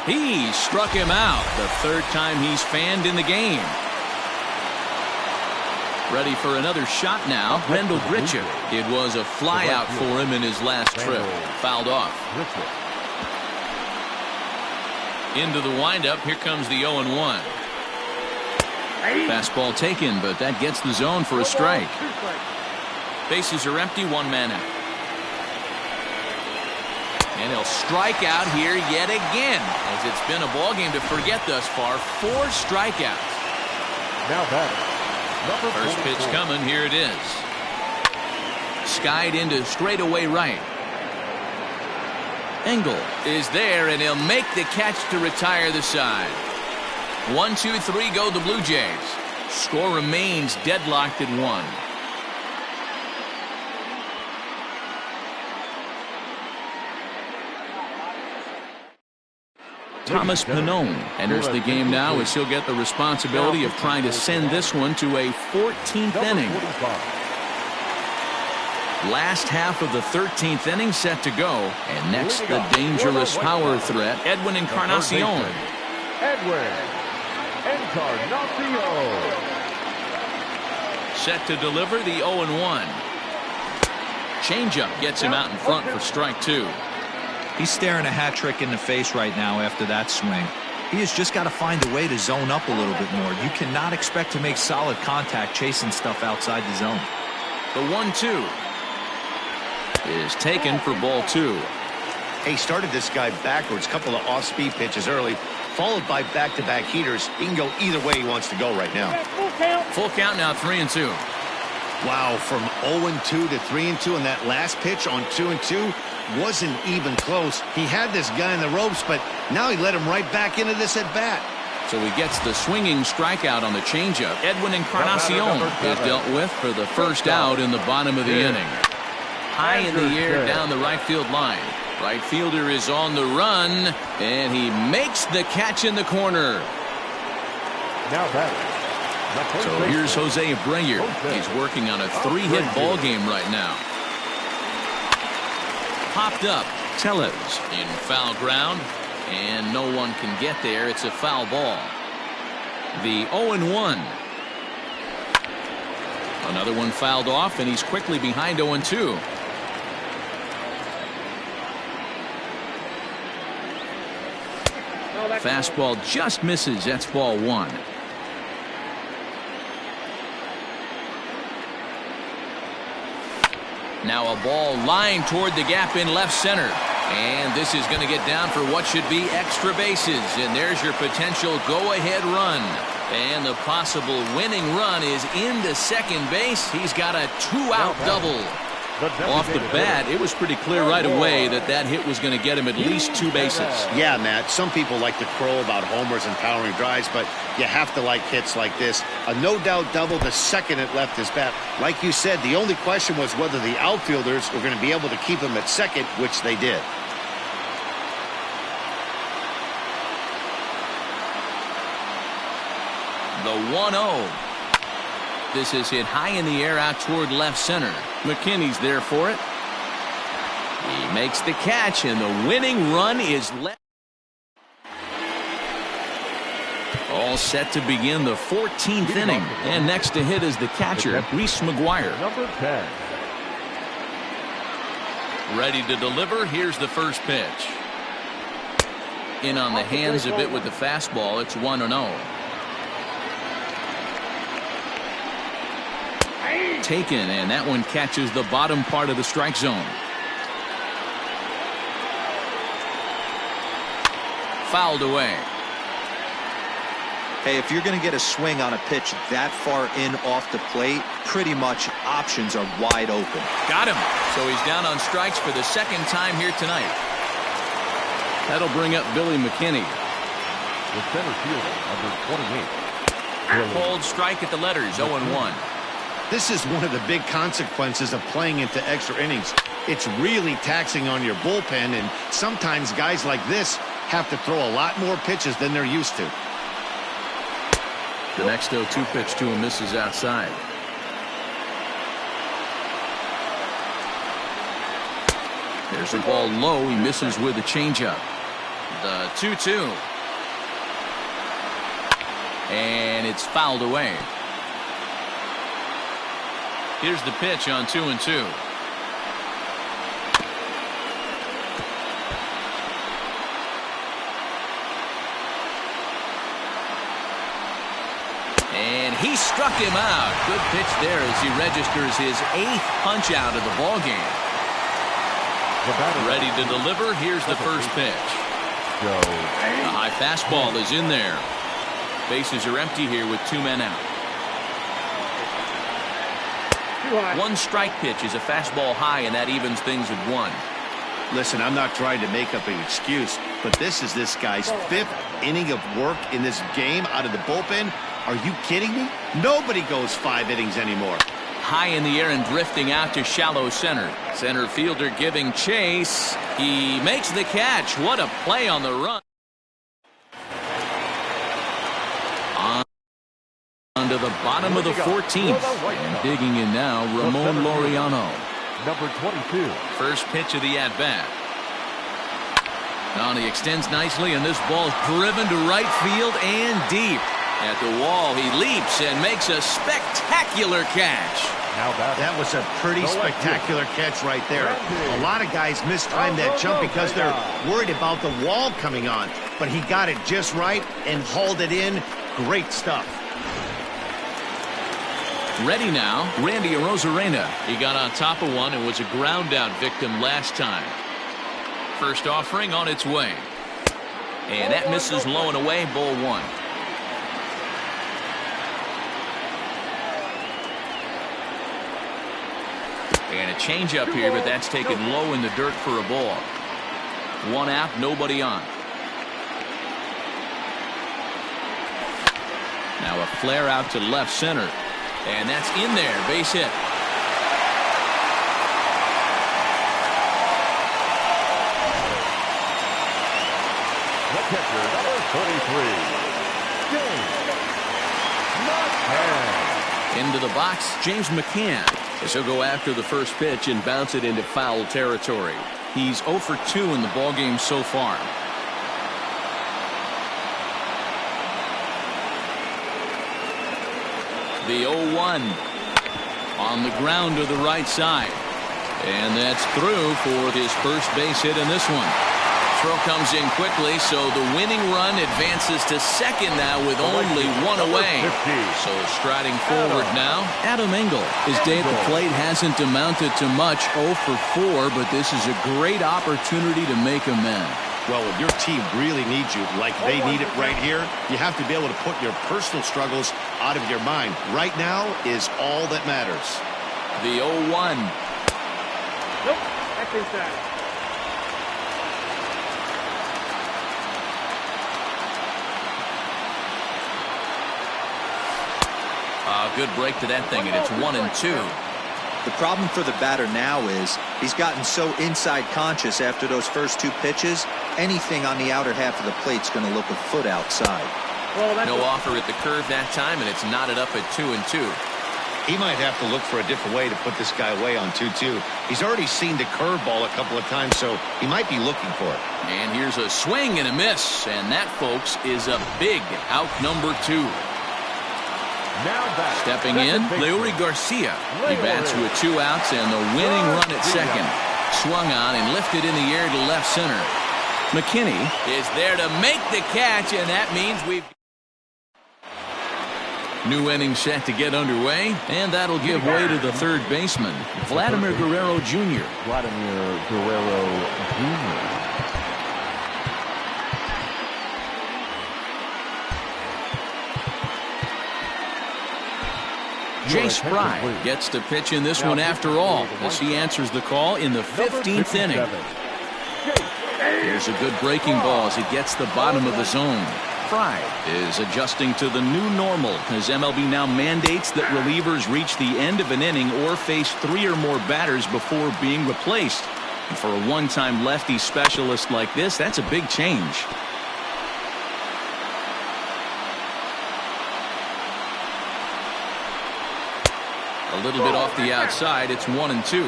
He struck him out. The 3rd time he's fanned in the game. Ready for another shot now. Rendell Grichuk. It was a fly out for him in his last trip. Fouled off. Into the windup. Here comes the 0-1. Fastball taken, but that gets the zone for a strike. Bases are empty. 1 man out. And he'll strike out here yet again, as it's been a ball game to forget thus far. 4 strikeouts. Now batter. First pitch coming. Here it is. Skied into straightaway right. Engel is there, and he'll make the catch to retire the side. 1-2-3 go the Blue Jays. Score remains deadlocked at 1. Thomas Pannone enters the game now as he'll get the responsibility of trying to send this one to a 14th inning. Last half of the 13th inning set to go. And next, the dangerous power threat, Edwin Encarnacion. Edwin Encarnacion. Set to deliver the 0-1. Changeup gets him out in front for strike 2. He's staring a hat trick in the face right now after that swing. He has just got to find a way to zone up a little bit more. You cannot expect to make solid contact chasing stuff outside the zone. The 1-2 is taken for ball 2. He started this guy backwards, couple of off-speed pitches early, followed by back-to-back heaters. He can go either way he wants to go right now. Full count now, 3-2. Wow, from 0-2 to 3-2, and that last pitch on 2-2 wasn't even close. He had this guy in the ropes, but now he let him right back into this at bat. So he gets the swinging strikeout on the changeup. Edwin Encarnacion is dealt with for the first out in the bottom of the inning. High in the air down the right field line. Right fielder is on the run, and he makes the catch in the corner. Now batting. So here's Jose Abreu. He's working on a 3-hit ball game right now. Popped up. Tellez in foul ground, and no one can get there. It's a foul ball. The 0-1. Another one fouled off, and he's quickly behind 0-2. Fastball just misses. That's ball 1. Now a ball lined toward the gap in left center. And this is going to get down for what should be extra bases. And there's your potential go-ahead run. And the possible winning run is into second base. He's got a 2-out double. Off the bat, it was pretty clear right away that that hit was going to get him at least 2 bases. Yeah, Matt, some people like to crow about homers and powering drives, but you have to like hits like this. A no-doubt double the second it left his bat. Like you said, the only question was whether the outfielders were going to be able to keep him at second, which they did. The 1-0. This is hit high in the air out toward left center. McKinney's there for it. He makes the catch, and the winning run is left. All set to begin the 14th inning. And next to hit is the catcher, Reese McGuire. Number 10. Ready to deliver. Here's the first pitch. In on the hands a bit with the fastball. It's 1-0. Taken, and that one catches the bottom part of the strike zone. Fouled away. Hey, if you're going to get a swing on a pitch that far in off the plate, pretty much options are wide open. Got him. So he's down on strikes for the second time here tonight. That'll bring up Billy McKinney. The center fielder, number 28. Hold strike at the letters, 0-1. This is one of the big consequences of playing into extra innings. It's really taxing on your bullpen, and sometimes guys like this have to throw a lot more pitches than they're used to. The next 0-2 pitch to him misses outside. There's a ball low. He misses with a changeup. The 2-2. And it's fouled away. Here's the pitch on 2-2. And he struck him out. Good pitch there as he registers his 8th punch out of the ball game. Ready to deliver. Here's the first pitch. The high fastball is in there. Bases are empty here with 2 men out. One strike pitch is a fastball high, and that evens things at 1. Listen, I'm not trying to make up an excuse, but this is this guy's 5th inning of work in this game out of the bullpen. Are you kidding me? Nobody goes 5 innings anymore. High in the air and drifting out to shallow center. Center fielder giving chase. He makes the catch. What a play on the run. On to the bottom of the 14th. And digging in now, Ramon Laureano. Number 22. First pitch of the at-bat. Now he extends nicely, and this ball is driven to right field and deep. At the wall, he leaps and makes a spectacular catch. That was a pretty spectacular catch right there. A lot of guys mistime that jump because they're worried about the wall coming on. But he got it just right and hauled it in. Great stuff. Ready now, Randy Arozarena. He got on top of one and was a ground out victim last time. First offering on its way. And that misses low and away, ball 1. And a changeup here, but that's taken low in the dirt for a ball. 1 out, nobody on. Now a flare out to left center. And that's in there, base hit. The catcher, number 43, James McCann. Into the box, James McCann. As he'll go after the first pitch and bounce it into foul territory. He's 0 for 2 in the ballgame so far. The 0-1 on the ground to the right side. And that's through for his first base hit in this one. Throw comes in quickly, so the winning run advances to second now with only 1 away. So striding forward now, Adam Engel. His day at the plate hasn't amounted to much, 0 for 4, but this is a great opportunity to make amends. Well, when your team really needs you, like they need it right here, you have to be able to put your personal struggles out of your mind. Right now is all that matters. The 0-1. Nope, that's inside. Good break to that thing, and it's 1-2. The problem for the batter now is he's gotten so inside conscious after those first 2 pitches. Anything on the outer half of the plate's going to look a foot outside. No offer at the curve that time, and it's knotted up at 2-2. He might have to look for a different way to put this guy away on 2-2. He's already seen the curveball a couple of times, so he might be looking for it. And here's a swing and a miss, and that, folks, is a big out number 2. Now back. Stepping in, Leury Garcia. He bats with 2 outs and the winning run at second. Swung on and lifted in the air to left center. McKinney is there to make the catch, and that means we've... New inning set to get underway, and that'll give way to the third baseman, Vladimir Guerrero Jr. Vladimir Guerrero Jr. Jay Spry gets to pitch in this one after all, as he answers the call in the 15th inning. Here's a good breaking ball as he gets the bottom of the zone. Fry is adjusting to the new normal as MLB now mandates that relievers reach the end of an inning or face 3 or more batters before being replaced. And for a one-time lefty specialist like this, that's a big change. A little bit off the outside. It's 1-2.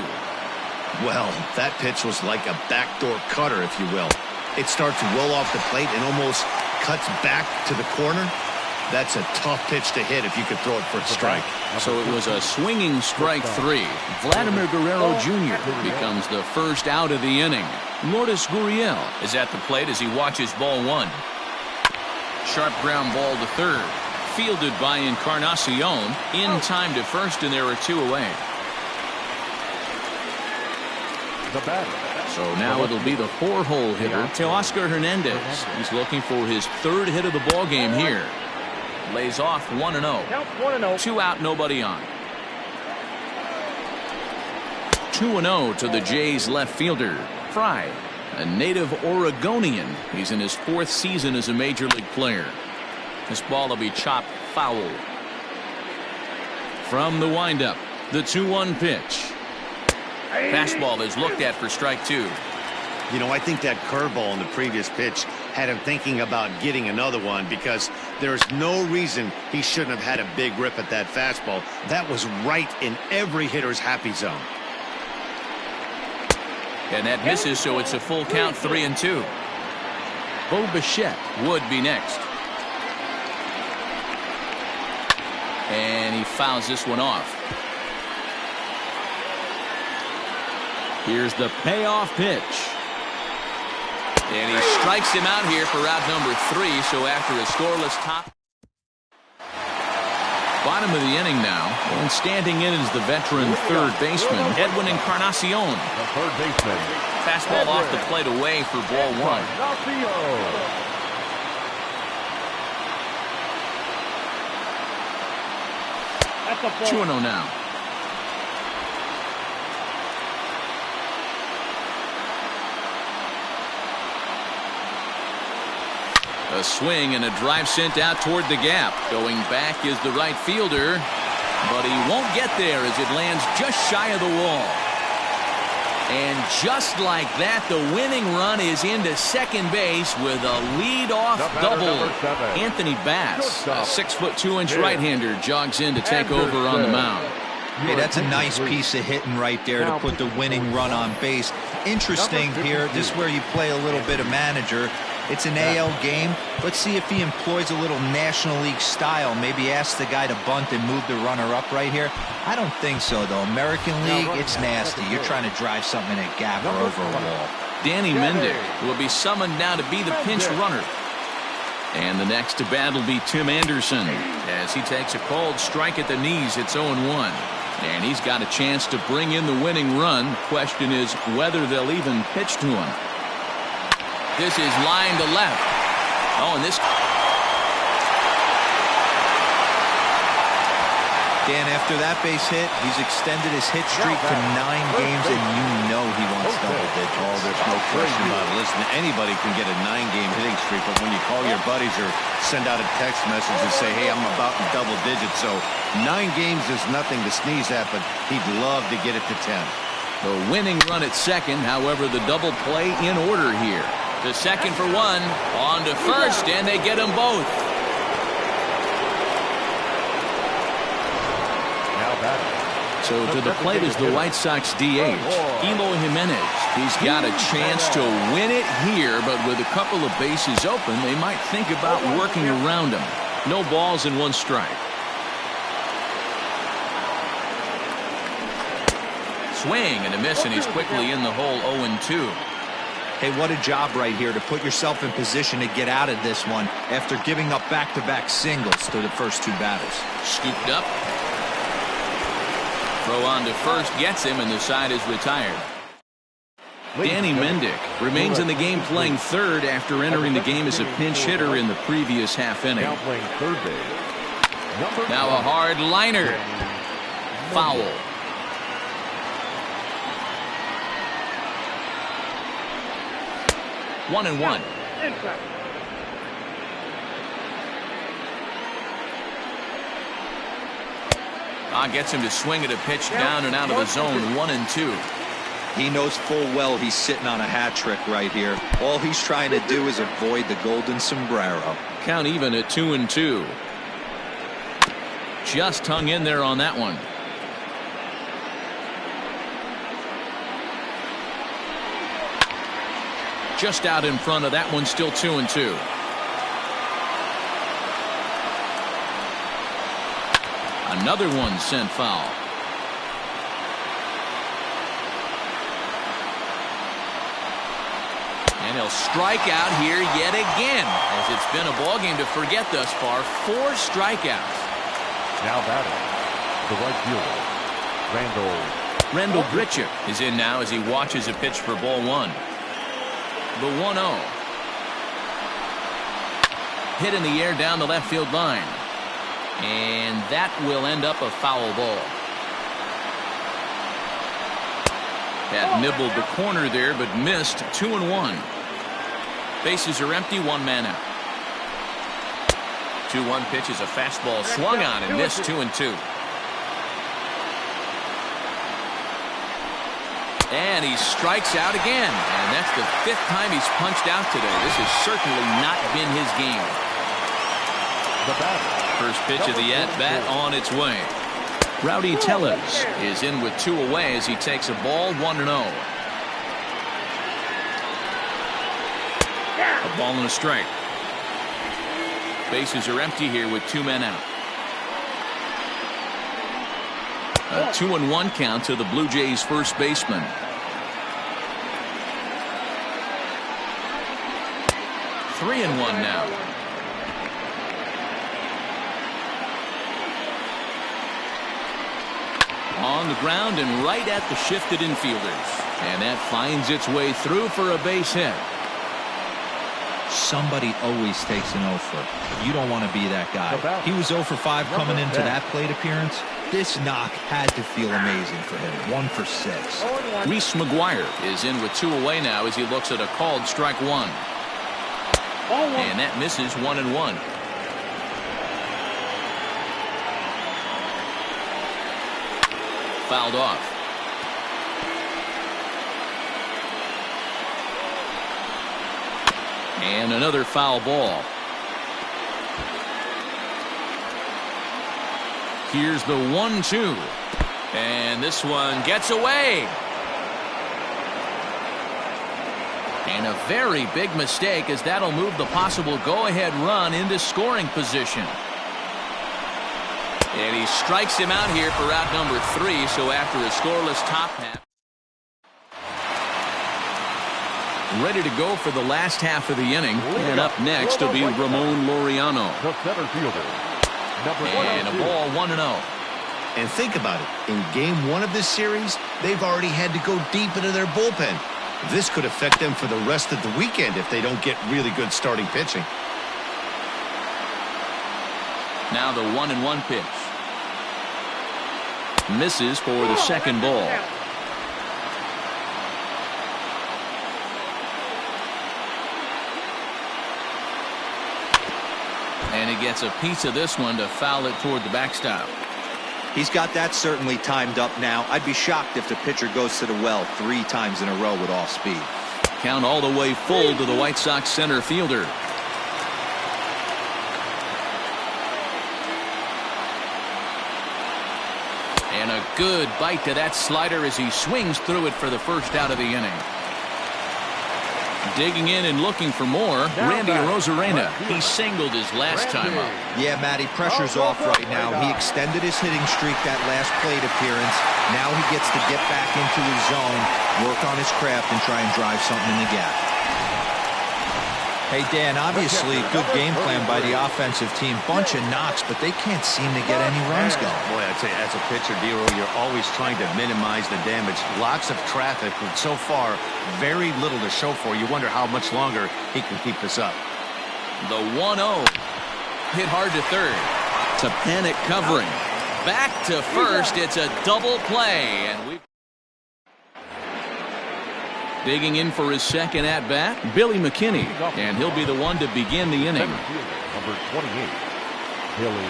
Well, that pitch was like a backdoor cutter, if you will. It starts to roll off the plate and almost cuts back to the corner. That's a tough pitch to hit if you could throw it for a strike. So it was a swinging strike 3. Vladimir Guerrero Jr. becomes the first out of the inning. Lourdes Gurriel is at the plate as he watches ball 1. Sharp ground ball to third. Fielded by Encarnacion. In time to first, and there are 2 away. The batter. So now it'll be the 4-hole hitter, Teoscar Hernandez. He's looking for his 3rd hit of the ball game here. Lays off 1-0. Count 1-0. 2 out, nobody on. 2-0 to the Jays left fielder. Fry, a native Oregonian. He's in his 4th season as a major league player. This ball will be chopped foul. From the windup, the 2-1 pitch. Fastball is looked at for strike 2. You know, I think that curveball in the previous pitch had him thinking about getting another one, because there's no reason he shouldn't have had a big rip at that fastball. That was right in every hitter's happy zone. And that misses, so it's a full count, 3-2. Bo Bichette would be next. And he fouls this one off. Here's the payoff pitch. And he strikes him out here for out number 3. So after a scoreless top. Bottom of the inning now. And standing in is the veteran third baseman, Edwin Encarnacion. The third baseman. Fastball off the plate away for ball 1. 2-0 now. A swing and a drive sent out toward the gap. Going back is the right fielder, but he won't get there as it lands just shy of the wall. And just like that, the winning run is into second base with a lead-off double. Anthony Bass, a 6'2" right-hander, jogs in to take over on the mound. Hey, that's a nice piece of hitting right there to put the winning run on base. Interesting here, this is where you play a little bit of manager. It's an AL game. Let's see if he employs a little National League style. Maybe ask the guy to bunt and move the runner up right here. I don't think so, though. American League, it's nasty. You're trying to drive something in a gap or over a wall. Danny Mendick will be summoned now to be the pinch runner. And the next to bat will be Tim Anderson as he takes a called strike at the knees. It's 0-1. And he's got a chance to bring in the winning run. Question is whether they'll even pitch to him. This is line to left. Oh, and this. Dan, after that base hit, he's extended his hit streak to 9 games, and you know he wants double digits. Oh, there's no question about it. Listen, anybody can get a 9-game hitting streak, but when you call your buddies or send out a text message and say, hey, I'm about in double digits, so 9 games is nothing to sneeze at, but he'd love to get it to 10. The winning run at second, however, the double play in order here. The second for 1, on to first, and they get them both. So to the plate is the White Sox DH, Eloy Jimenez. He's got a chance to win it here, but with a couple of bases open, they might think about working around him. No balls and 1 strike. Swing and a miss, and he's quickly in the hole. 0-2. Hey, what a job right here to put yourself in position to get out of this one after giving up back-to-back singles to the first 2 batters. Scooped up. Throw on to first gets him, and the side is retired. Danny Mendick remains in the game playing third after entering the game as a pinch hitter in the previous half inning. Now a hard liner. Foul. 1-1. Gets him to swing at a pitch down and out of the zone. 1-2. He knows full well he's sitting on a hat trick right here. All he's trying to do is avoid the golden sombrero. Count even at 2-2. Just hung in there on that one. Just out in front of that one, still 2-2. Another one sent foul. And he'll strike out here yet again, as it's been a ball game to forget thus far. 4 strikeouts. Now batting, the right fielder, Randall Grichuk is in now as he watches a pitch for ball 1. The 1-0. Hit in the air down the left field line. And that will end up a foul ball. Had nibbled the corner there, but missed. 2-1. Bases are empty. One man out. 2-1 pitch is a fastball swung on and missed. 2-2. And he strikes out again. And that's the 5th time he's punched out today. This has certainly not been his game. First pitch of the at-bat on its way. Rowdy Tellez is in with 2 away as he takes a ball. 1-0. A ball and a strike. Bases are empty here with 2 men out. A 2-1 count to the Blue Jays first baseman. 3-1 now. On the ground and right at the shifted infielders. And that finds its way through for a base hit. Somebody always takes an 0 for. You don't want to be that guy. He was 0 for 5 coming into that plate appearance. This knock had to feel amazing for him. 1 for 6. Reese McGuire is in with 2 away now as he looks at a called strike 1. And that misses. 1-1. Fouled off. And another foul ball. Here's the 1-2. And this one gets away. And a very big mistake, as that'll move the possible go-ahead run into scoring position. And he strikes him out here for out number 3. So after a scoreless top half, ready to go for the last half of the inning. And up next will be Ramon Laureano. The center fielder, And a ball. 1-0. And think about it. In game 1 of this series, they've already had to go deep into their bullpen. This could affect them for the rest of the weekend if they don't get really good starting pitching. Now the 1-1 pitch. Misses for the second ball. And he gets a piece of this one to foul it toward the backstop. He's got that certainly timed up now. I'd be shocked if the pitcher goes to the well 3 times in a row with off speed. Count all the way full to the White Sox center fielder. And a good bite to that slider as he swings through it for the first out of the inning. Digging in and looking for more, Randy Arozarena. He singled his last time up. Yeah, Matty, pressure's off right now. He extended his hitting streak that last plate appearance. Now he gets to get back into his zone, work on his craft, and try and drive something in the gap. Hey, Dan, obviously good game plan by the offensive team. Bunch of knocks, but they can't seem to get any runs going. Boy, I'd say as a pitcher, Dero, you're always trying to minimize the damage. Lots of traffic, but so far, very little to show for. You wonder how much longer he can keep this up. The 1-0. Hit hard to third. To panic covering. Back to first. It's a double play. And we digging in for his second at-bat, Billy McKinney. And he'll be the one to begin the inning. Number 28, Billy.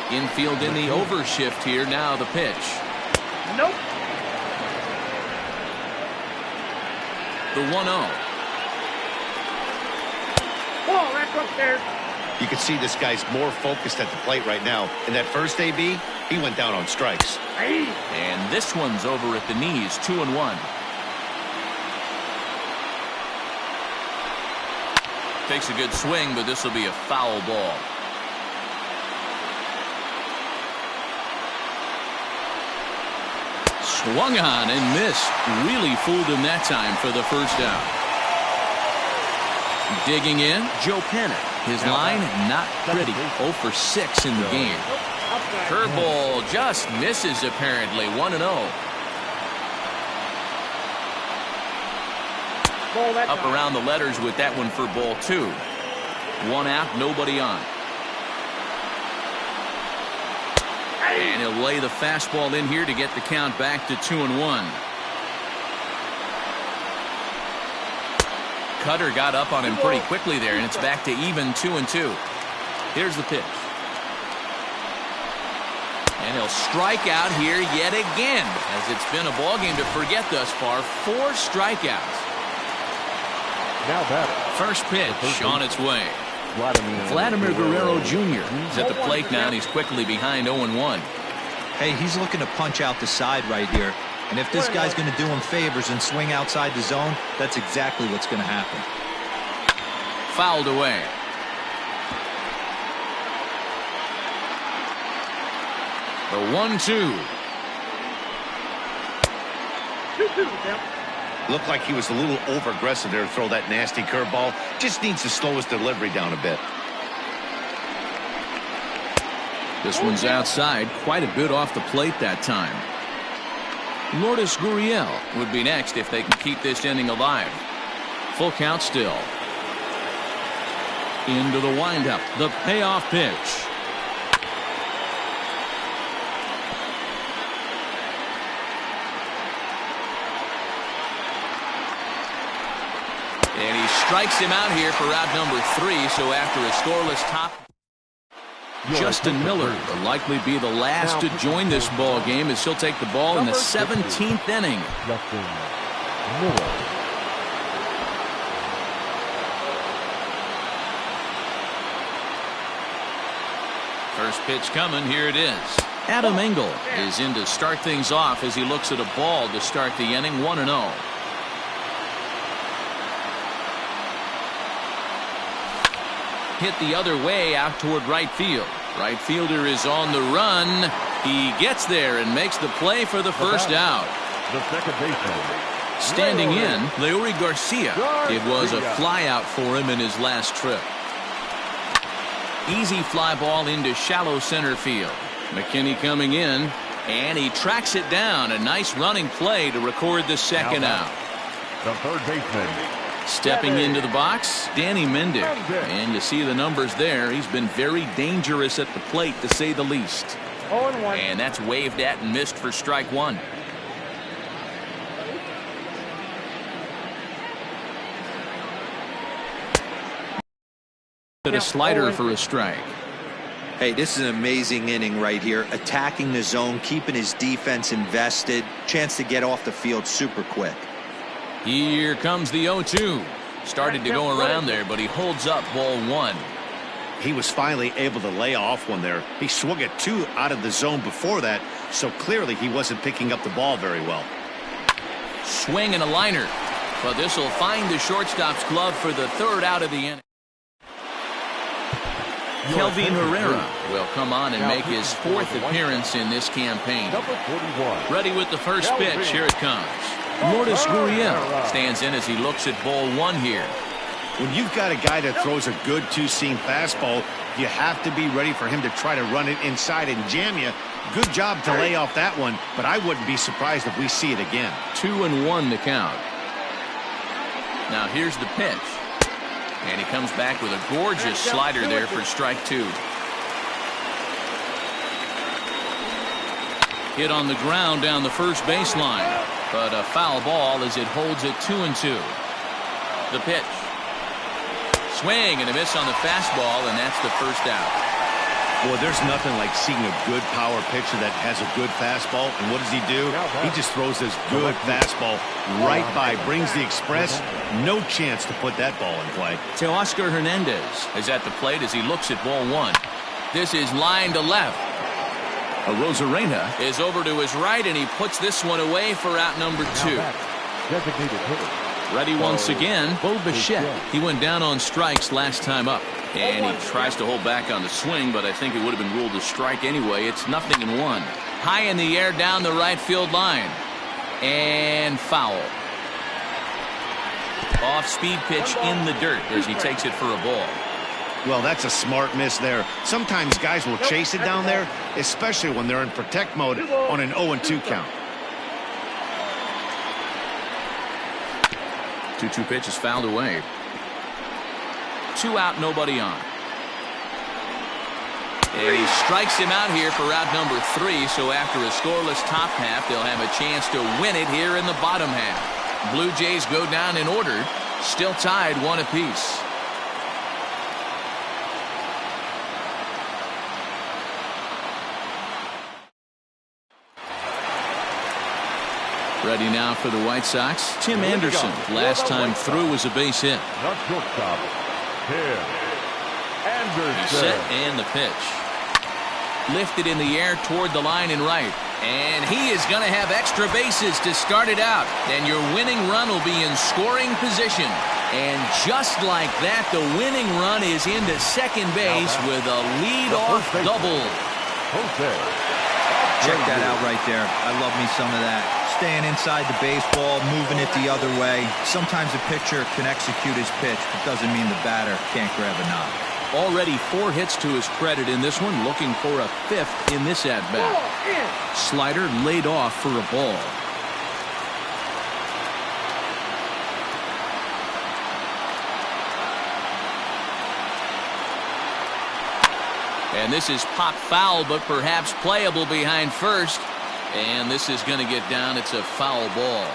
Infield in the overshift here. Now the pitch. Nope. The 1-0. Ball, that's upstairs. You can see this guy's more focused at the plate right now. In that first AB, he went down on strikes. Hey. And this one's over at the knees. 2-1. Takes a good swing, but this will be a foul ball. Swung on and missed. Really fooled him that time for the first out. Digging in, Joe Pennant. His line, not pretty. 0 for 6 in the game. Curveball just misses apparently. 1-0. Up around the letters with that one for ball 2. 1 out, nobody on. And he'll lay the fastball in here to get the count back to 2-1. cutter got up on him pretty quickly there, and it's back to even 2-2. Here's the pitch. And he'll strike out here yet again, as it's been a ball game to forget thus far. 4 strikeouts. Now batter. First pitch on its way. Vladimir Guerrero Jr. is at the plate now, and he's quickly behind 0-1. Hey, he's looking to punch out the side right here. And if this guy's going to do him favors and swing outside the zone, that's exactly what's going to happen. Fouled away. The 1-2. 2-2, Tim. Looked like he was a little over-aggressive there to throw that nasty curveball. Just needs to slow his delivery down a bit. This one's outside, quite a bit off the plate that time. Lourdes Gurriel would be next if they can keep this inning alive. Full count still. Into the windup, the payoff pitch. And he strikes him out here for out number 3, so after a scoreless top. Justin Miller will likely be the last to join this ball game, as he'll take the ball in the 17th inning. Justin Miller. First pitch coming, here it is. Adam Engel is in to start things off as he looks at a ball to start the inning, 1-0. Hit the other way out toward right field. Right fielder is on the run. He gets there and makes the play for the first out. The second baseman. Standing in, Leury Garcia. It was a fly out for him in his last trip. Easy fly ball into shallow center field. McKinney coming in, and he tracks it down. A nice running play to record the second out. The third baseman. Stepping into the box, Danny Mendick. And you see the numbers there. He's been very dangerous at the plate, to say the least. 0-1. And that's waved at and missed for strike 1. A slider for a strike. Hey, this is an amazing inning right here. Attacking the zone, keeping his defense invested. Chance to get off the field super quick. Here comes the 0-2. Started to go around there, but he holds up ball 1. He was finally able to lay off one there. He swung at 2 out of the zone before that, so clearly he wasn't picking up the ball very well. Swing and a liner, but this will find the shortstop's glove for the 3rd out of the inning. Kelvin Herrera will come on and make his 4th appearance in this campaign. Number 41. Ready with the first pitch. Here it comes. Lourdes Gurriel stands in as he looks at ball 1 here. When you've got a guy that throws a good two-seam fastball, you have to be ready for him to try to run it inside and jam you. Good job to lay off that one, but I wouldn't be surprised if we see it again. 2-1 to count. Now here's the pitch. And he comes back with a gorgeous slider there for strike 2. Hit on the ground down the first baseline, but a foul ball as it holds it 2-2. The pitch. Swing and a miss on the fastball, and that's the first out. Well, there's nothing like seeing a good power pitcher that has a good fastball. And what does he do? He just throws this good fastball right by, brings the express. No chance to put that ball in play. Teoscar Hernandez is at the plate as he looks at ball 1. This is line to left. Arozarena is over to his right, and he puts this one away for out number 2. Designated hitter. Ready once again, Bo Bichette. He went down on strikes last time up. And he tries to hold back on the swing, but I think it would have been ruled a strike anyway. It's 0-1. High in the air down the right field line. And foul. Off-speed pitch in the dirt as he takes it for a ball. Well, that's a smart miss there. Sometimes guys will chase it down there, especially when they're in protect mode on an 0-2 count. 2-2 pitch is fouled away. 2 out, nobody on. And he strikes him out here for out number 3, so after a scoreless top half, they'll have a chance to win it here in the bottom half. Blue Jays go down in order. Still tied 1 apiece. Ready now for the White Sox, Tim Anderson. Last time through was a base hit. Not shortstop, Tim Anderson. He's set and the pitch. Lifted in the air toward the line and right. And he is going to have extra bases to start it out. And your winning run will be in scoring position. And just like that, the winning run is into second base with a leadoff double. Check that out right there. I love me some of that. Staying inside the baseball, moving it the other way. Sometimes a pitcher can execute his pitch, but doesn't mean the batter can't grab a knob. Already 4 hits to his credit in this one, looking for a 5th in this at-bat. Slider laid off for a ball. And this is pop foul, but perhaps playable behind first. And this is going to get down. It's a foul ball.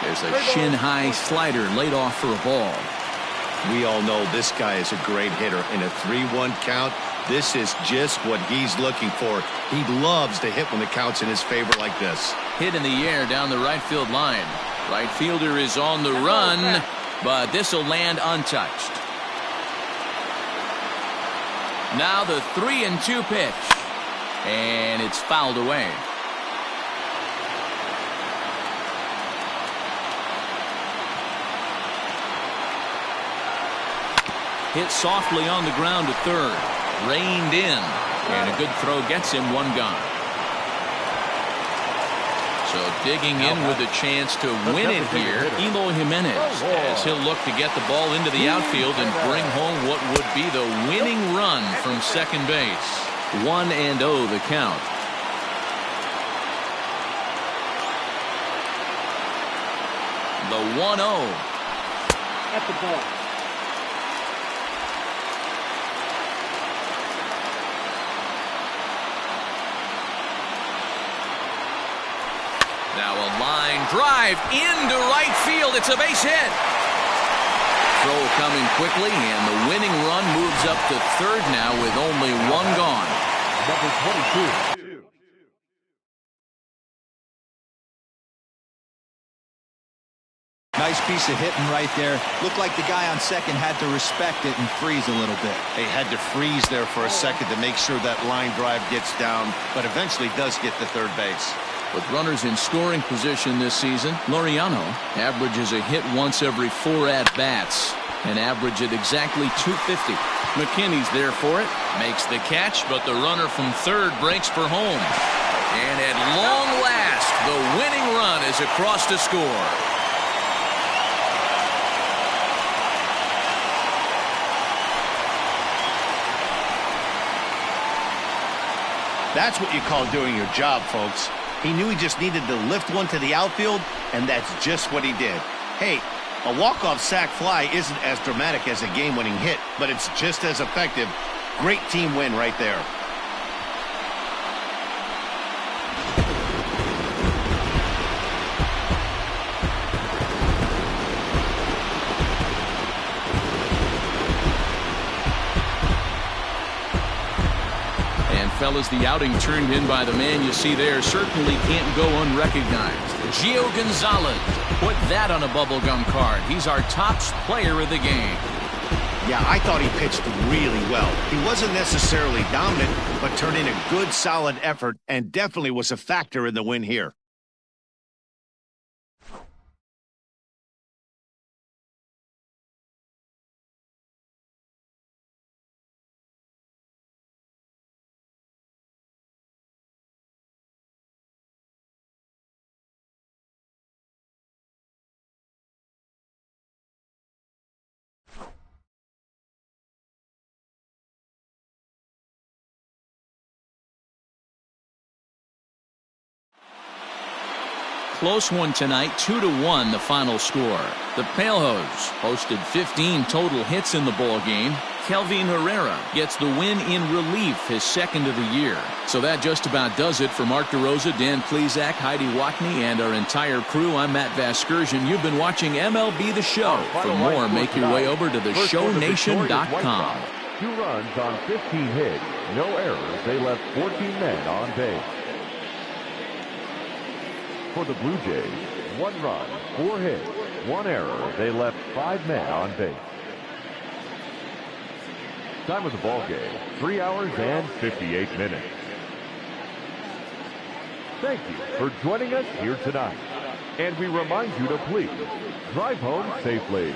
There's a shin-high slider laid off for a ball. We all know this guy is a great hitter. In a 3-1 count, this is just what he's looking for. He loves to hit when the count's in his favor like this. Hit in the air down the right field line. Right fielder is on the run, but this will land untouched. Now the 3-2 pitch, and it's fouled away. Hit softly on the ground to third, reined in, and a good throw gets him 1 gone. So digging in with a chance to win it here, Eloy Jimenez, as he'll look to get the ball into the outfield and bring home what would be the winning run from second base. 1-0 the count. The 1-0. At the ball. Now a line drive into right field. It's a base hit. Throw coming quickly, and the winning run moves up to third now with only 1 gone. Number 22. Nice piece of hitting right there. Looked like the guy on second had to respect it and freeze a little bit. They had to freeze there for a second to make sure that line drive gets down, but eventually does get to third base. With runners in scoring position this season, Laureano averages a hit once every 4 at-bats, an average at exactly 250. McKinney's there for it, makes the catch, but the runner from third breaks for home. And at long last, the winning run is across to score. That's what you call doing your job, folks. He knew he just needed to lift one to the outfield, and that's just what he did. Hey, a walk-off sac fly isn't as dramatic as a game-winning hit, but it's just as effective. Great team win right there. Fellas, the outing turned in by the man you see there certainly can't go unrecognized. Gio Gonzalez put that on a bubblegum card. He's our top player of the game. Yeah, I thought he pitched really well. He wasn't necessarily dominant, but turned in a good, solid effort and definitely was a factor in the win here. Close one tonight, 2-1 the final score. The Pale Hose posted 15 total hits in the ball game, Kelvin Herrera gets the win in relief, his second of the year. So that just about does it for Mark DeRosa, Dan Plesac, Heidi Watney, and our entire crew. I'm Matt Vasgersian. You've been watching MLB The Show. For more, make your way over to theshownation.com. 2 runs on 15 hits, no errors. They left 14 men on base. For the Blue Jays, 1 run, 4 hits, 1 error. They left 5 men on base. Time of the ball game, 3 hours and 58 minutes. Thank you for joining us here tonight. And we remind you to please drive home safely.